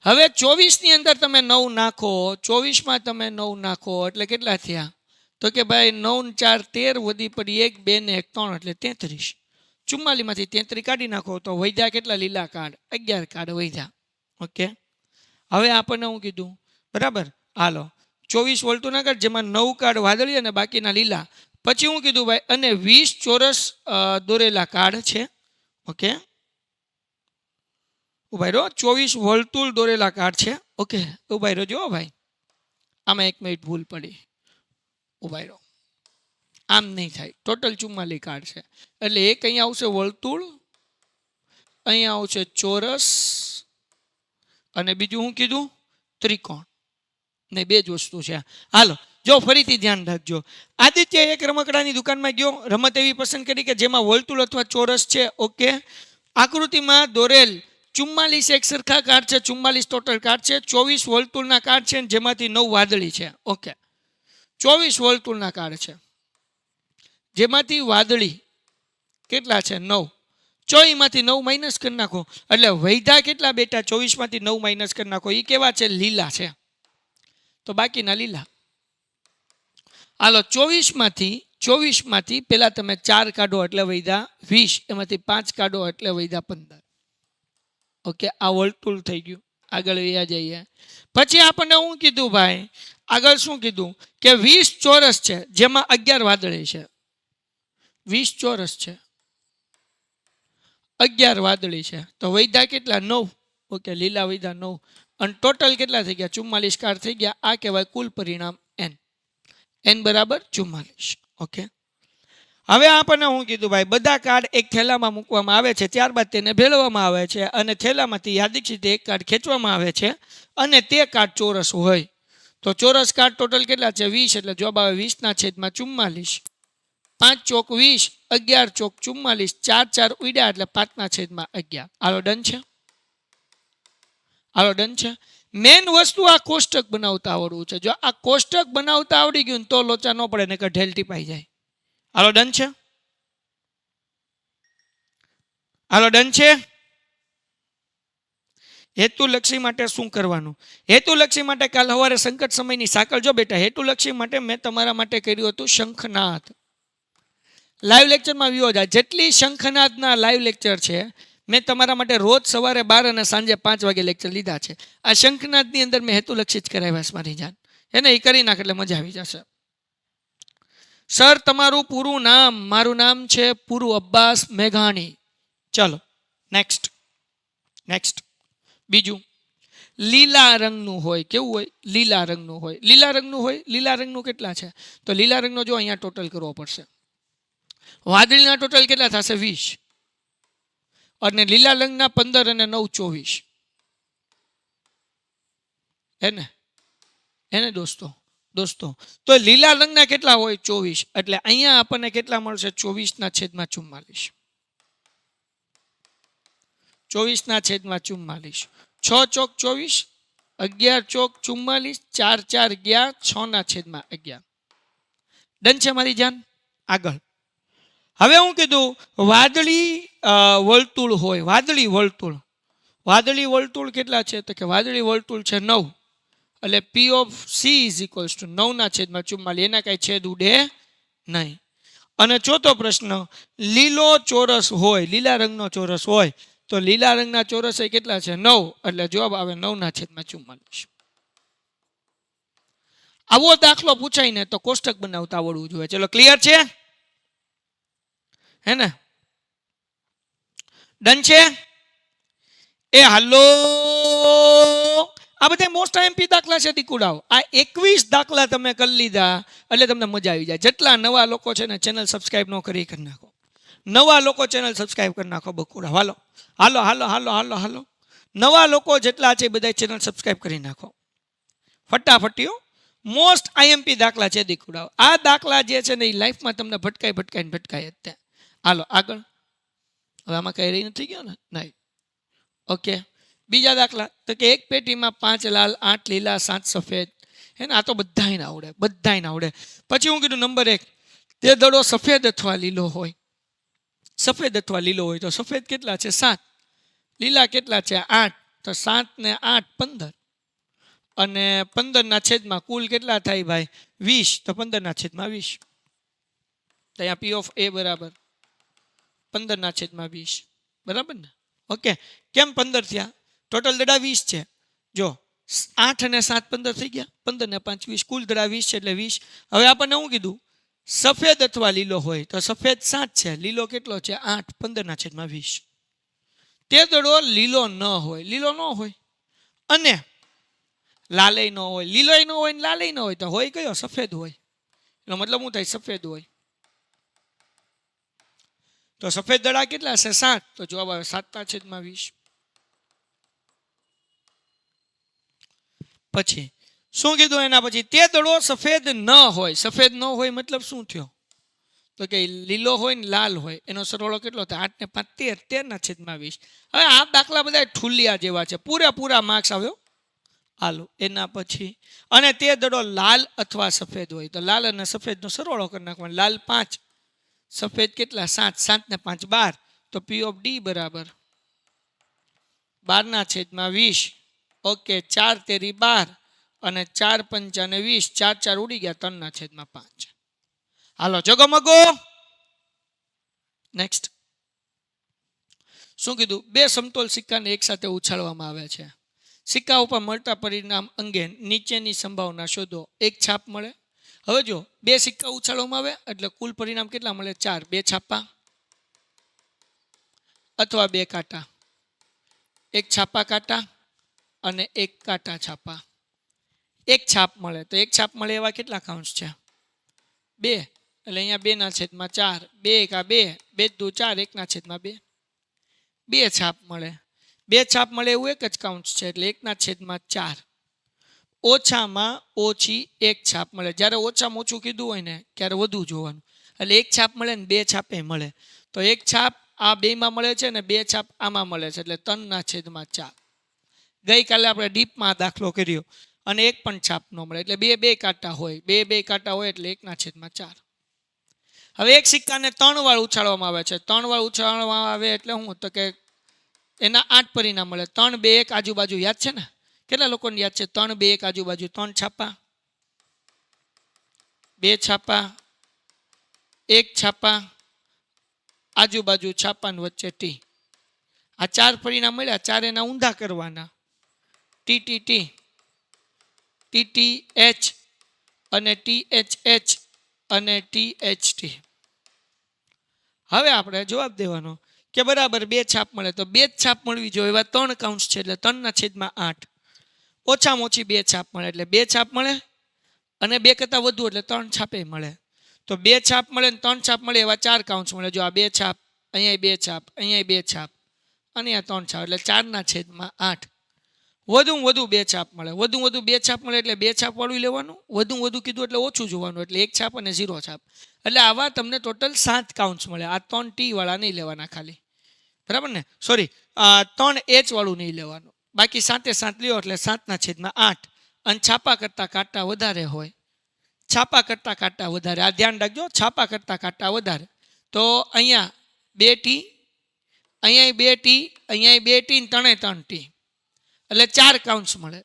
હવે 24 ની અંદર તમે 9 નાખો, 24 માં તમે 9 નાખો એટલે કેટલા થયા? તો કે ભાઈ 9 4 13 વધી પડી 1 2 ને 1 3 એટલે 33. 44 માંથી 33 કાઢી નાખો તો વધ્યા કેટલા લીલા કાર્ડ? 11 કાર્ડ વધ્યા. ઓકે, હવે આપણને હું કીધું બરાબર? હાલો 24 વર્તુળના કાર્ડ જેમાં 9 કાર્ડ વાદળી અને બાકીના લીલા. પછી હું કીધું ભાઈ અને 20 ચોરસ દોરેલા કાર્ડ છે. ઓકે, ઉભાઈ રહો, 24 વર્તુળ દોરેલા કાર્ડ છે. ઓકે, ઉભાઈ રહો. જો ભાઈ આમાં 1 મિનિટ ભૂલ પડી. ઉભાઈ રહો, આમ નહીં થાય. ટોટલ 44 કાર્ડ છે એટલે એક અહીંયા આવશે વર્તુળ, અહીંયા આવશે ચોરસ અને બીજું હું કીધું? ત્રિકોણ. ને 2 જ વસ્તુ છે. હાલો જો ફરીથી ધ્યાન રાખજો. આદિત્ય એક રમકડાની દુકાનમાં ગયો, રમત એવી પસંદ કરી કે જેમાં વર્તુળ અથવા ચોરસ છે. ઓકે, આકૃતિમાં દોરેલ 44 એક સરખા કાર્ડ છે. 44 ટોટલ કાર્ડ છે. 24 વર્તુળના કાર્ડ છે જેમાંથી 9 વાદળી છે. ઓકે, 24 વર્તુળના કાર્ડ છે જેમાંથી વાદળી કેટલા છે? 9. 24 માંથી 9 માઇનસ કરી નાખો એટલે વૈધા કેટલા બેટા? 24 માંથી 9 માઇનસ કરી નાખો. એ કેવા છે? લીલા છે. તો બાકીના લીલા. હાલો 24 માંથી પેલા તમે 4 કાઢો એટલે વૈધા 20, એમાંથી 5 કાઢો એટલે વૈધા 15. ઓકે, આ વર્તુળ થઈ ગયું. આગળ વ્યા જઈએ. પછી આપણને હું કીધું ભાઈ? આગળ શું કીધું કે 20 ચોરસ છે જેમાં 11 વાદળી છે. 20 ચોરસ છે, 11 વાદળી છે, તો વૈધા કેટલા? 9. ઓકે, લીલા વૈધા 9 અને ટોટલ કેટલા થઈ ગયા? 44 કાર્ડ થઈ ગયા. આ કહેવાય કુલ પરિણામ n. n બરાબર 44. ઓકે, હવે આપણને હું કીધું ભાઈ, બધા કાર્ડ એક થેલામાં મૂકવામાં આવે છે, ત્યારબાદ તેને ભેળવવામાં આવે છે અને થેલામાંથી યાદચ્છિક એક કાર્ડ ખેંચવામાં આવે છે અને તે કાર્ડ ચોરસ હોય તો ચોરસ કાર્ડ ટોટલ કેટલા છે? 20. એટલે જવાબ આવે 20/44. 5 ચોક 20, 11 ચોક 44, 4 4 ઉડ્યા એટલે 5/11. હાલો ડન છે? હાલો ડન છે? મેન વસ્તુ આ કોષ્ટક બનાવતા આવડવું છે. જો આ કોષ્ટક બનાવતા આવડી ગયું તો લોચા ન પડે, ને કે ઢેલ ટીપાઈ જાય. હાલો ડન છે? હાલો ડન છે? હેતુલક્ષી માટે શું કરવાનું? હેતુલક્ષી માટે કાલ સવારે સંકટ સમયની સાંકળ. જો બેટા, હેતુલક્ષી માટે મેં તમારા માટે કર્યું હતું શંખનાદ. લાઈવ લેક્ચરમાં વ્યૂ જાય. જેટલી શંખનાદના લાઈવ લેક્ચર છે મેં તમારા માટે રોજ સવારે 12 અને સાંજે 5 વાગે લેક્ચર લીધા છે. આ શંખનાદની અંદર મેં હેતુલક્ષી જ કરાવ્યા છે મારી જાન. એને એ કરી નાખ એટલે મજા આવી જશે. સર તમારું પૂરું નામ? મારું નામ છે પુરુ અબ્બાસ મેઘાણી. ચલો નેક્સ્ટ. નેક્સ્ટ બીજું, લીલા રંગનું હોય. કેવું હોય? લીલા રંગનું હોય. લીલા રંગનું હોય. લીલા રંગનું કેટલા છે? તો લીલા રંગનો જો અહીંયા ટોટલ કરવો પડશે. વાદળીના ટોટલ કેટલા થશે? 20. અને લીલા રંગના 15 અને 9 24. એને દોસ્તો તો લીલા રંગના કેટલા હોય? 24. એટલે અહીંયા આપણને કેટલા મળશે? 24/44. 24/44. 6 ચોક 24, 11 ચોક 44, 4 4 ગયા 6/11. ડન છે મારી જાન? આગળ હવે હું કીધું વાદળી વર્તુળ હોય. વાદળી વર્તુળ. વાદળી વર્તુળ કેટલા છે? તો કે વાદળી વર્તુળ છે 9. એટલે P of C is equals to 9/44. એના કાંઈ છેદ ઉડે નહીં. અને ચોથો પ્રશ્ન, લીલો ચોરસ હોય. લીલા રંગનો ચોરસ હોય તો લીલા રંગના ચોરસ એ કેટલા છે? 9. એટલે જવાબ આવે 9/44. આવો દાખલો પૂછાય ને તો કોષ્ટક બનાવતા આવડવું જોઈએ. ચલો ક્લિયર છે? હે ને? ડન છે? એ હાલો, આ બધા મોસ્ટ એમપી દાખલા છે દીકુડાઓ. આ 21 દાખલા તમે કરી લીધા એટલે તમને મજા આવી જાય. જેટલા નવા લોકો છે ને ચેનલ સબસ્ક્રાઇબ ન કરી નાખો. નવા લોકો ચેનલ સબસ્ક્રાઇબ કરી નાખો બકુડા. હાલો હાલો હાલો હાલો હાલો હાલો, નવા લોકો જેટલા છે બધા ચેનલ સબસ્ક્રાઇબ કરી નાખો ફટાફટીઓ. મોસ્ટ આઈએમપી દાખલા છે દીકુડાઓ. આ દાખલા જે છે ને એ લાઈફમાં તમને ભટકાય જ ત્યાં. હાલો આગળ. હવે આમાં કઈ રહી નથી ગયો ને? નહીં. ઓકે, બીજા દાખલા. તો કે એક પેટીમાં 5 લાલ, 8 લીલા, 7 સફેદ. હે ને? આ તો બધાયને આવડે, બધાયને આવડે. પછી હું કીધું નંબર 1, તે દડો સફેદ અથવા લીલો હોય. સફેદ અથવા લીલો હોય તો સફેદ કેટલા છે? 7. લીલા કેટલા છે? 8. તો 7 ને 8 15. અને 15/, કુલ કેટલા થાય ભાઈ? 20. તો 15/20. તો અહીંયા P of A બરાબર 15/20. બરાબર ને? ઓકે, કેમ 15 થયા? ટોટલ દડા 20 છે. જો 8 અને 7 15 થઈ ગયા. 15 ને 5 20. કુલ દડા 20 છે એટલે 20. હવે આપણને શું કીધું? સફેદ અથવા લીલો હોય તો સફેદ 7 છે, લીલો કેટલો છે? 8. 15/20. તે દડો લીલો ન હોય. લીલો ન હોય અને લાલય ન હોય. લીલોય ન હોય ને લાલય ન હોય તો હોય કયો? સફેદ હોય. એનો મતલબ શું થાય? સફેદ હોય. તો સફેદ દડા કેટલા છે? 7. તો જવાબ આવે 7/20. પછી શું કીધું એના પછી? તે દડો સફેદ ન હોય. સફેદ ન હોય મતલબ શું થયો? તો કે લીલો હોય ને લાલ હોય. એનો સરવાળો કેટલો થાય? 8 ને 5 13. 13/20. હવે આ દાખલા બધા ઠુલિયા જેવા છે. પૂરા માર્ક્સ આવ્યો. હાલો એના પછી, અને તે દડો લાલ અથવા સફેદ હોય તો લાલ અને સફેદનો સરવાળો કરી નાખવાનો. લાલ 5, સફેદ કેટલા? 7. 7 ને 5 12. તો P of D બરાબર 12/20. ઓકે, 4 તેરી 12 અને 4 પંચા ને 20. 4 4 ઉડી ગયા. 3/5. હાલો જગમગો. નેક્સ્ટ શું કીધું? બે સમતોલ સિક્કાને એક સાથે ઉછાળવામાં આવે છે. સિક્કા ઉપર મળતા પરિણામ અંગે નીચેની સંભાવના શોધો. એક છાપ મળે. હવે જો બે સિક્કા ઉછાળવામાં આવે એટલે કુલ પરિણામ કેટલા મળે? 4. બે છાપા અથવા બે કાંટા, એક છાપા કાંટા અને એક કાંટા છાપા. એક છાપ મળે તો એક છાપ મળે એવા કેટલા કાઉન્ટ્સ છે? 2. એટલે અહીંયા 2/4. 2 એકા 2, 2 દુ 4, 1/2. બે છાપ મળે. બે છાપ મળે એવું એક જ કાઉન્ટ્સ છે એટલે 1/4. ઓછામાં ઓછી એક છાપ મળે. જ્યારે ઓછામાં ઓછું કીધું હોય ને ત્યારે વધુ જોવાનું. એટલે એક છાપ મળે ને બે છાપે મળે. તો એક છાપ આ બેમાં મળે છે ને બે છાપ આમાં મળે છે એટલે 3/4. ગઈકાલે આપણે ડીપમાં દાખલો કર્યો અને એક પણ છાપ ન મળે એટલે બે કાંટા હોય. બે કાંટા હોય એટલે 1/4. હવે એક સિક્કાને 3 વાર ઉછાળવામાં આવે છે. 3 વાર ઉછાળવામાં આવે એટલે શું? તો કે એના 8 પરિણામ મળે. 3, 2, 1 આજુબાજુ યાદ છે ને? કેટલા લોકોને યાદ છે? 3, 2, 1 આજુબાજુ 3 છાપા, 2 છાપા, 1 છાપા, આજુબાજુ છાપા વચ્ચે ટી. આ 4 પરિણામ મળ્યા. 4 એના ઊંધા કરવાના. T T T, T T H અને ટી એચ એચ અને ટી એચ ટી. હવે આપણે જવાબ દેવાનો કે બરાબર બે છાપ મળે તો બે જ છાપ મળવી જોઈએ એવા 3 કાઉન્ટ્સ છે એટલે 3/8. ઓછામાં ઓછી બે છાપ મળે એટલે બે છાપ મળે અને બે કરતાં વધુ એટલે 3 છાપે મળે. તો બે છાપ મળે ને 3 છાપ મળે એવા 4 કાઉન્ટ્સ મળે. જો આ બે છાપ, અહીંયા બે છાપ, અહીંયા બે છાપ અને આ 3 છાપ એટલે 4/8. વધુમાં વધુ બે છાપ મળે. વધુ બે છાપ મળે એટલે બે છાપ વાળું લેવાનું. વધુ કીધું એટલે ઓછું જોવાનું એટલે 1 છાપ અને 0 છાપ. એટલે આવા તમને ટોટલ 7 કાઉન્ટ્સ મળે. આ 3 ટી વાળા નહીં લેવાના ખાલી, બરાબર ને? સોરી, 3 એચ વાળું નહીં લેવાનું. બાકી 7 લ્યો એટલે 7/8. અને છાપા કરતાં કાંટા વધારે હોય. છાપા કરતાં કાંટા વધારે, આ ધ્યાન રાખજો. છાપા કરતાં કાંટા વધારે તો અહીંયા 2 ટી, અહીંયા 2 ટી, અહીંયા 2 ટી, 3 ટી એટલે 4 કાઉન્ટ્સ મળે.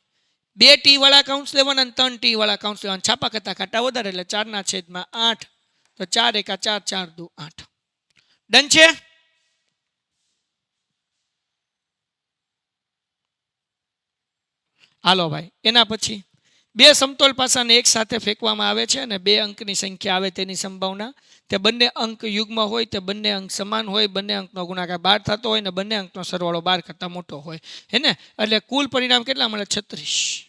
2 ટી વાળા કાઉન્ટ્સ લેવાના અને 3 ટી વાળા કાઉન્ટ્સ લેવાના. છાપા કરતાં કાંટા વધારે એટલે 4/8. તો 4 એકા 4, 4 દુ 8. ડન છે? હાલો ભાઈ. એના પછી બે સમતોલ પાસાને એક સાથે ફેંકવામાં આવે છે અને 2 અંકની સંખ્યા આવે તેની સંભાવના. તે બંને અંક યુગ્મ હોય, તે બંને અંક સમાન હોય, બંને અંકનો ગુણાકાર 12 થતો હોય ને બંને અંકનો સરવાળો 12 કરતાં મોટો હોય, હે ને? એટલે કુલ પરિણામ કેટલા મળે? 36.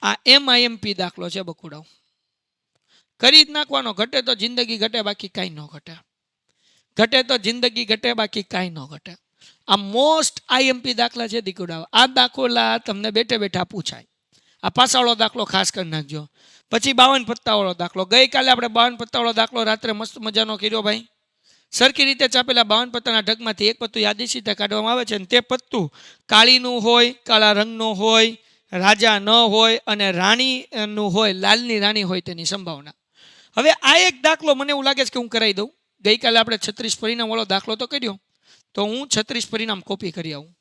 આ MIMP દાખલો છે બકુડાઓ. કરી જ નાખવાનો. ઘટે તો જિંદગી ઘટે, બાકી કાંઈ ન ઘટે. ઘટે તો જિંદગી ઘટે, બાકી કાંઈ ન ઘટે. આ મોસ્ટ IMP દાખલા છે દીકુડાઓ. આ દાખલા તમને બેઠે બેઠા પૂછાય. આ પાસાવાળો દાખલો ખાસ કરી નાખજો. પછી 52 પત્તાવાળો દાખલો. ગઈકાલે આપણે 52 પત્તાવાળો દાખલો રાત્રે મસ્ત મજાનો કર્યો ભાઈ. સરખી રીતે ચાપેલા 52 પત્તાના ઢગમાંથી એક પત્તું યાદચ્છિક કાઢવામાં આવે છે અને તે પત્તું કાળીનું હોય, કાળા રંગનું હોય, રાજા ન હોય અને રાણીનું હોય, લાલની રાણી હોય તેની સંભાવના. હવે આ એક દાખલો મને એવું લાગે છે કે હું કરાવી દઉં. ગઈકાલે આપણે 36 પરિણામવાળો દાખલો તો કર્યો, તો હું 36 પરિણામ કોપી કરી આવું,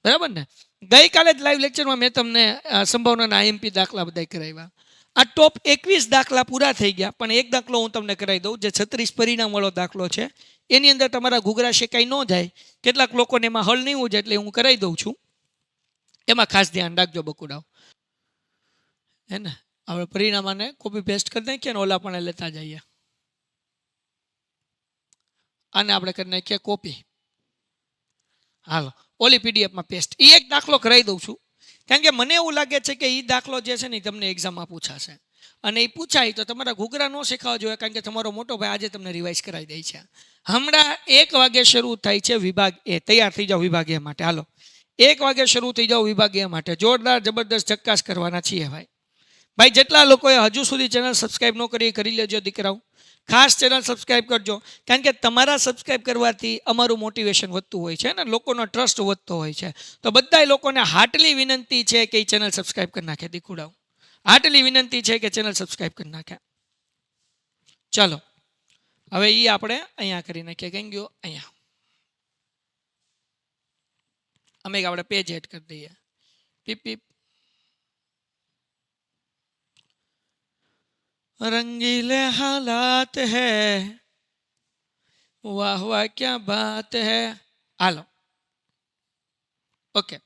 બરાબર ને? ગઈકાલે જ લાઈવ લેક્ચરમાં મેં તમને સંભાવનાના IMP દાખલા બધા કરાવ્યા. આ ટોપ 21 દાખલા પૂરા થઈ ગયા, પણ એક દાખલો હું તમને કરાવી દઉં જે 36 પરિણામવાળો દાખલો છે. એની અંદર તમારા ઘૂઘરા શેકાઈ ન જાય. કેટલાક લોકોને એમાં હલ નહીં હોય એટલે હું કરાવી દઉં છું. એમાં ખાસ ધ્યાન રાખજો બકુડાઓ, હે ને? આપણે પરિણામને કોપી પેસ્ટ કરી નાખીએ ને ઓલા પણ લેતા જઈએ. આને આપણે કરી નાખીએ કોપી. હાલો, ઓલી પીડીએફમાં પેસ્ટ. એ એક દાખલો કરાવી દઉં છું કારણ કે મને એવું લાગે છે કે એ દાખલો જે છે ને તમને એક્ઝામમાં પૂછાશે અને એ પૂછાય તો તમારા ઘૂઘરા ન શીખવા જોઈએ કારણ કે તમારો મોટો ભાઈ આજે તમને રિવાઇઝ કરાવી દે છે. હમણાં 1 વાગે શરૂ થાય છે વિભાગ A. તૈયાર થઈ જાઓ વિભાગ A માટે. હાલો, 1 વાગે શરૂ થઈ જાઓ વિભાગ A માટે. જોરદાર જબરદસ્ત ચક્કાસ કરવાના છીએ ભાઈ. ભાઈ જેટલા લોકોએ હજુ સુધી ચેનલ સબસ્ક્રાઈબ ન કરી લેજો દીકરાઓ. ખાસ ચેનલ સબસ્ક્રાઈબ કરજો કારણ કે તમારા સબસ્ક્રાઈબ કરવાથી અમારું મોટિવેશન વધતું હોય છે ને લોકોનો ટ્રસ્ટ વધતો હોય છે. તો બધા લોકોને હાર્ટલી વિનંતી છે કે ચેનલ સબસ્ક્રાઈબ કરી નાખે દીકુડાઓ. હાર્ટલી વિનંતી છે કે ચેનલ સબસ્ક્રાઈબ કરી નાખે. ચલો હવે એ આપણે અહીંયા કરી નાખીએ. કેમ ગયો? અહીંયા અમે આપણે પેજ એડ કરી દઈએ. પીપ પીપ. रंगीले हालात है, वाह वाह क्या बात है. हालो, ओके.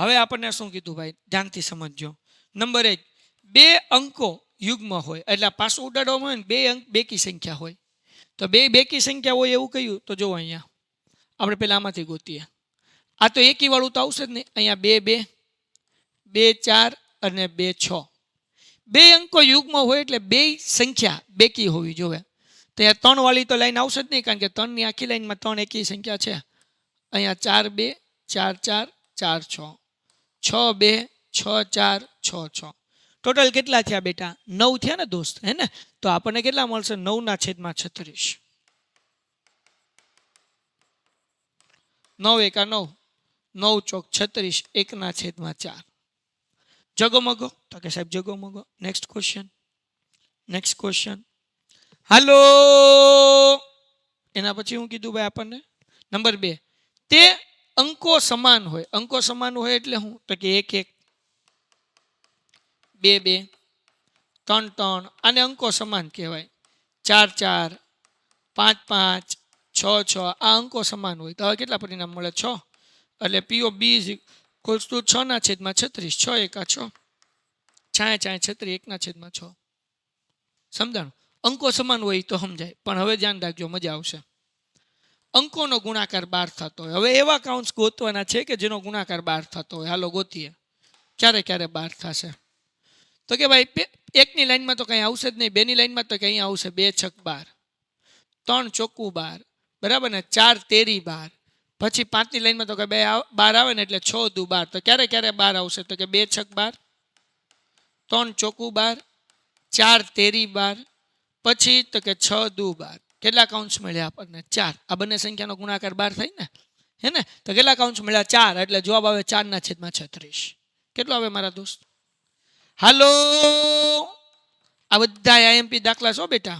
હવે આપણને શું કીધું ભાઈ, ધ્યાનથી સમજજો. નંબર 1, 2 અંકો યુગ્મ હોય એટલે પાછું ઉડાડવામાં હોય ને 2 અંક બેકી સંખ્યા હોય. તો 2 બેકી સંખ્યા હોય એવું કહ્યું તો જો અહીંયા આપણે પહેલાં આમાંથી ગોતીએ. આ તો એકી વાળું તો આવશે જ નહીં. અહીંયા 2 2 4 અને 2 6. 2 અંકો યુગ્મ હોય એટલે 2 સંખ્યા બેકી હોવી જોઈએ. તો અહીંયા 3 વાળી તો લાઈન આવશે જ નહીં, કારણ કે 3 ની આખી લાઈનમાં 3 એકી સંખ્યા છે. અહીંયા 4 2 4 4 4 6 6 2 6 4 6 6. ટોટલ કેટલા થયા બેટા? 9 થયા ને દોસ્ત, હે ને? તો આપણને કેટલા મળશે? 9/36. 9 એકા 9, 9 ચોક 36, 1/4. જગોમગો? તો કે સાહેબ જગોમગો. Next question. હાલો, એના પછી હું કીધું ભાઈ આપણને નંબર 2, તે અંકો સમાન હોય. અંકો સમાન હોય એટલે હું? તો કે 1 1, 2 2, 3 3. આને અંકો સમાન કહેવાય. 4 4, 5 5, 6 6. આ અંકો સમાન હોય તો હવે કેટલા પરિણામ મળે? 6. એટલે P of B is equals to 6/36. 6 એકા 6, 6 36, 1/6. સમજાણું? અંકો સમાન હોય તો સમજાય, પણ હવે ધ્યાન રાખજો, મજા આવશે. અંકોનો ગુણાકાર 12 થતો હોય. હવે એવા કાઉન્ટ્સ ગોતવાના છે કે જેનો ગુણાકાર 12 થતો હોય. હાલો ગોતીએ. ક્યારે 12 થશે? તો કે ભાઈ 1 ની લાઈનમાં તો કંઈ આવશે જ નહીં. 2 ની લાઈનમાં તો કંઈ આવશે. 2 6 12, 3 ચોકું 12, બરાબર ને? 4 તેરી 12. પછી 5 ની લાઈનમાં તો કે 2 12 આવે ને એટલે 6 દુ 12. તો ક્યારે 12 આવશે? તો કે 2 6 12, 3 ચોકું 12, 4 તેરી 12, પછી તો કે 6 દુ 12. કેટલા કાઉન્ટ્સ મળ્યા આપણને? 4. આ બંને સંખ્યાનો ગુણાકાર 12 થાય ને, હે ને? તો કેટલા કાઉન્ટ્સ મળ્યા? 4. એટલે જવાબ આવે 4/36. કેટલો આવે મારા દોસ્ત? હાલો, આ બધા IMP દાખલા છો બેટા.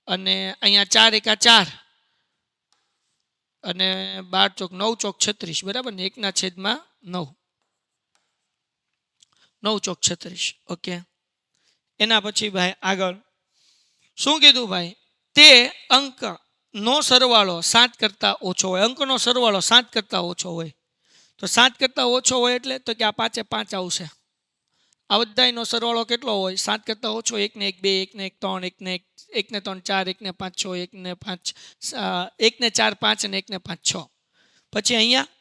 અને અહીંયા 4 એકા 4 અને 12 ચોક 9 ચોક 36, બરાબર ને? 1/9, 9 ચોક 36. ઓકે. એના પછી ભાઈ આગળ શું કીધું ભાઈ? તે અંક નો સરવાળો 7 કરતાં ઓછો હોય. અંકનો સરવાળો 7 કરતાં ઓછો હોય. તો 7 કરતાં ઓછો હોય એટલે તો કે આ 5 5 આવશે. આ બધાનો સરવાળો કેટલો હોય? 7 કરતાં ઓછો. 1 ને 1 2, 1 ને 1 3, 1 ને 3 4, 1 ને 5 6, 1 ને 5 1 ને 4 5 અને 1 ને 5 6. પછી અહીંયા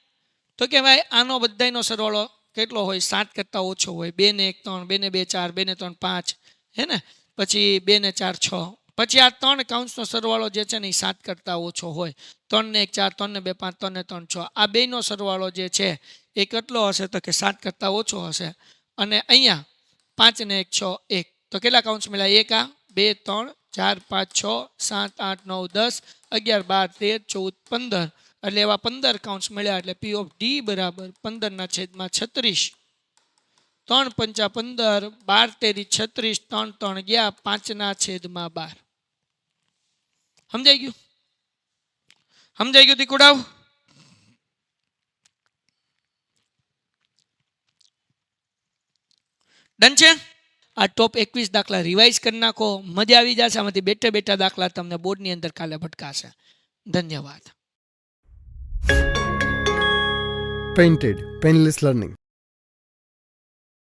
તો કે ભાઈ આનો બધાનો સરવાળો કેટલો હોય? 7 કરતાં ઓછો હોય. 2 ને 1 3, 2 ને 2 4, 2 ને 3 5, હે ને? પછી 2 ને 4 6. પછી આ 3 કાઉન્ટ્સનો સરવાળો જે છે ને એ 7 કરતાં ઓછો હોય. 3 ને 1 4, 3 ને 2 5, 3 ને 3 6. આ બેનો સરવાળો જે છે એ કેટલો હશે? તો કે 7 કરતાં ઓછો હશે. અને અહીંયા 5 ને 1 6 1. તો કેટલા કાઉન્ટ્સ મળ્યા? 1 2 3 4 5 6 7 8 9 10 11 12 13 14 15. એટલે એવા 15 કાઉન્ટ્સ મળ્યા. એટલે P of D બરાબર 15/36. 3 5 15, 12 તેરી 36, 3 3 ગયા, 5/12. સમજાઈ ગયું? દીકુડાવ? ડન છે? આ ટોપ 21 દાખલા રિવાઇઝ કરી નાખો. મજા આવી જશે. આમાંથી બેઠા દાખલા તમને બોર્ડની અંદર કાલે ભટકાશે. ધન્યવાદ. Painted Painless Learning.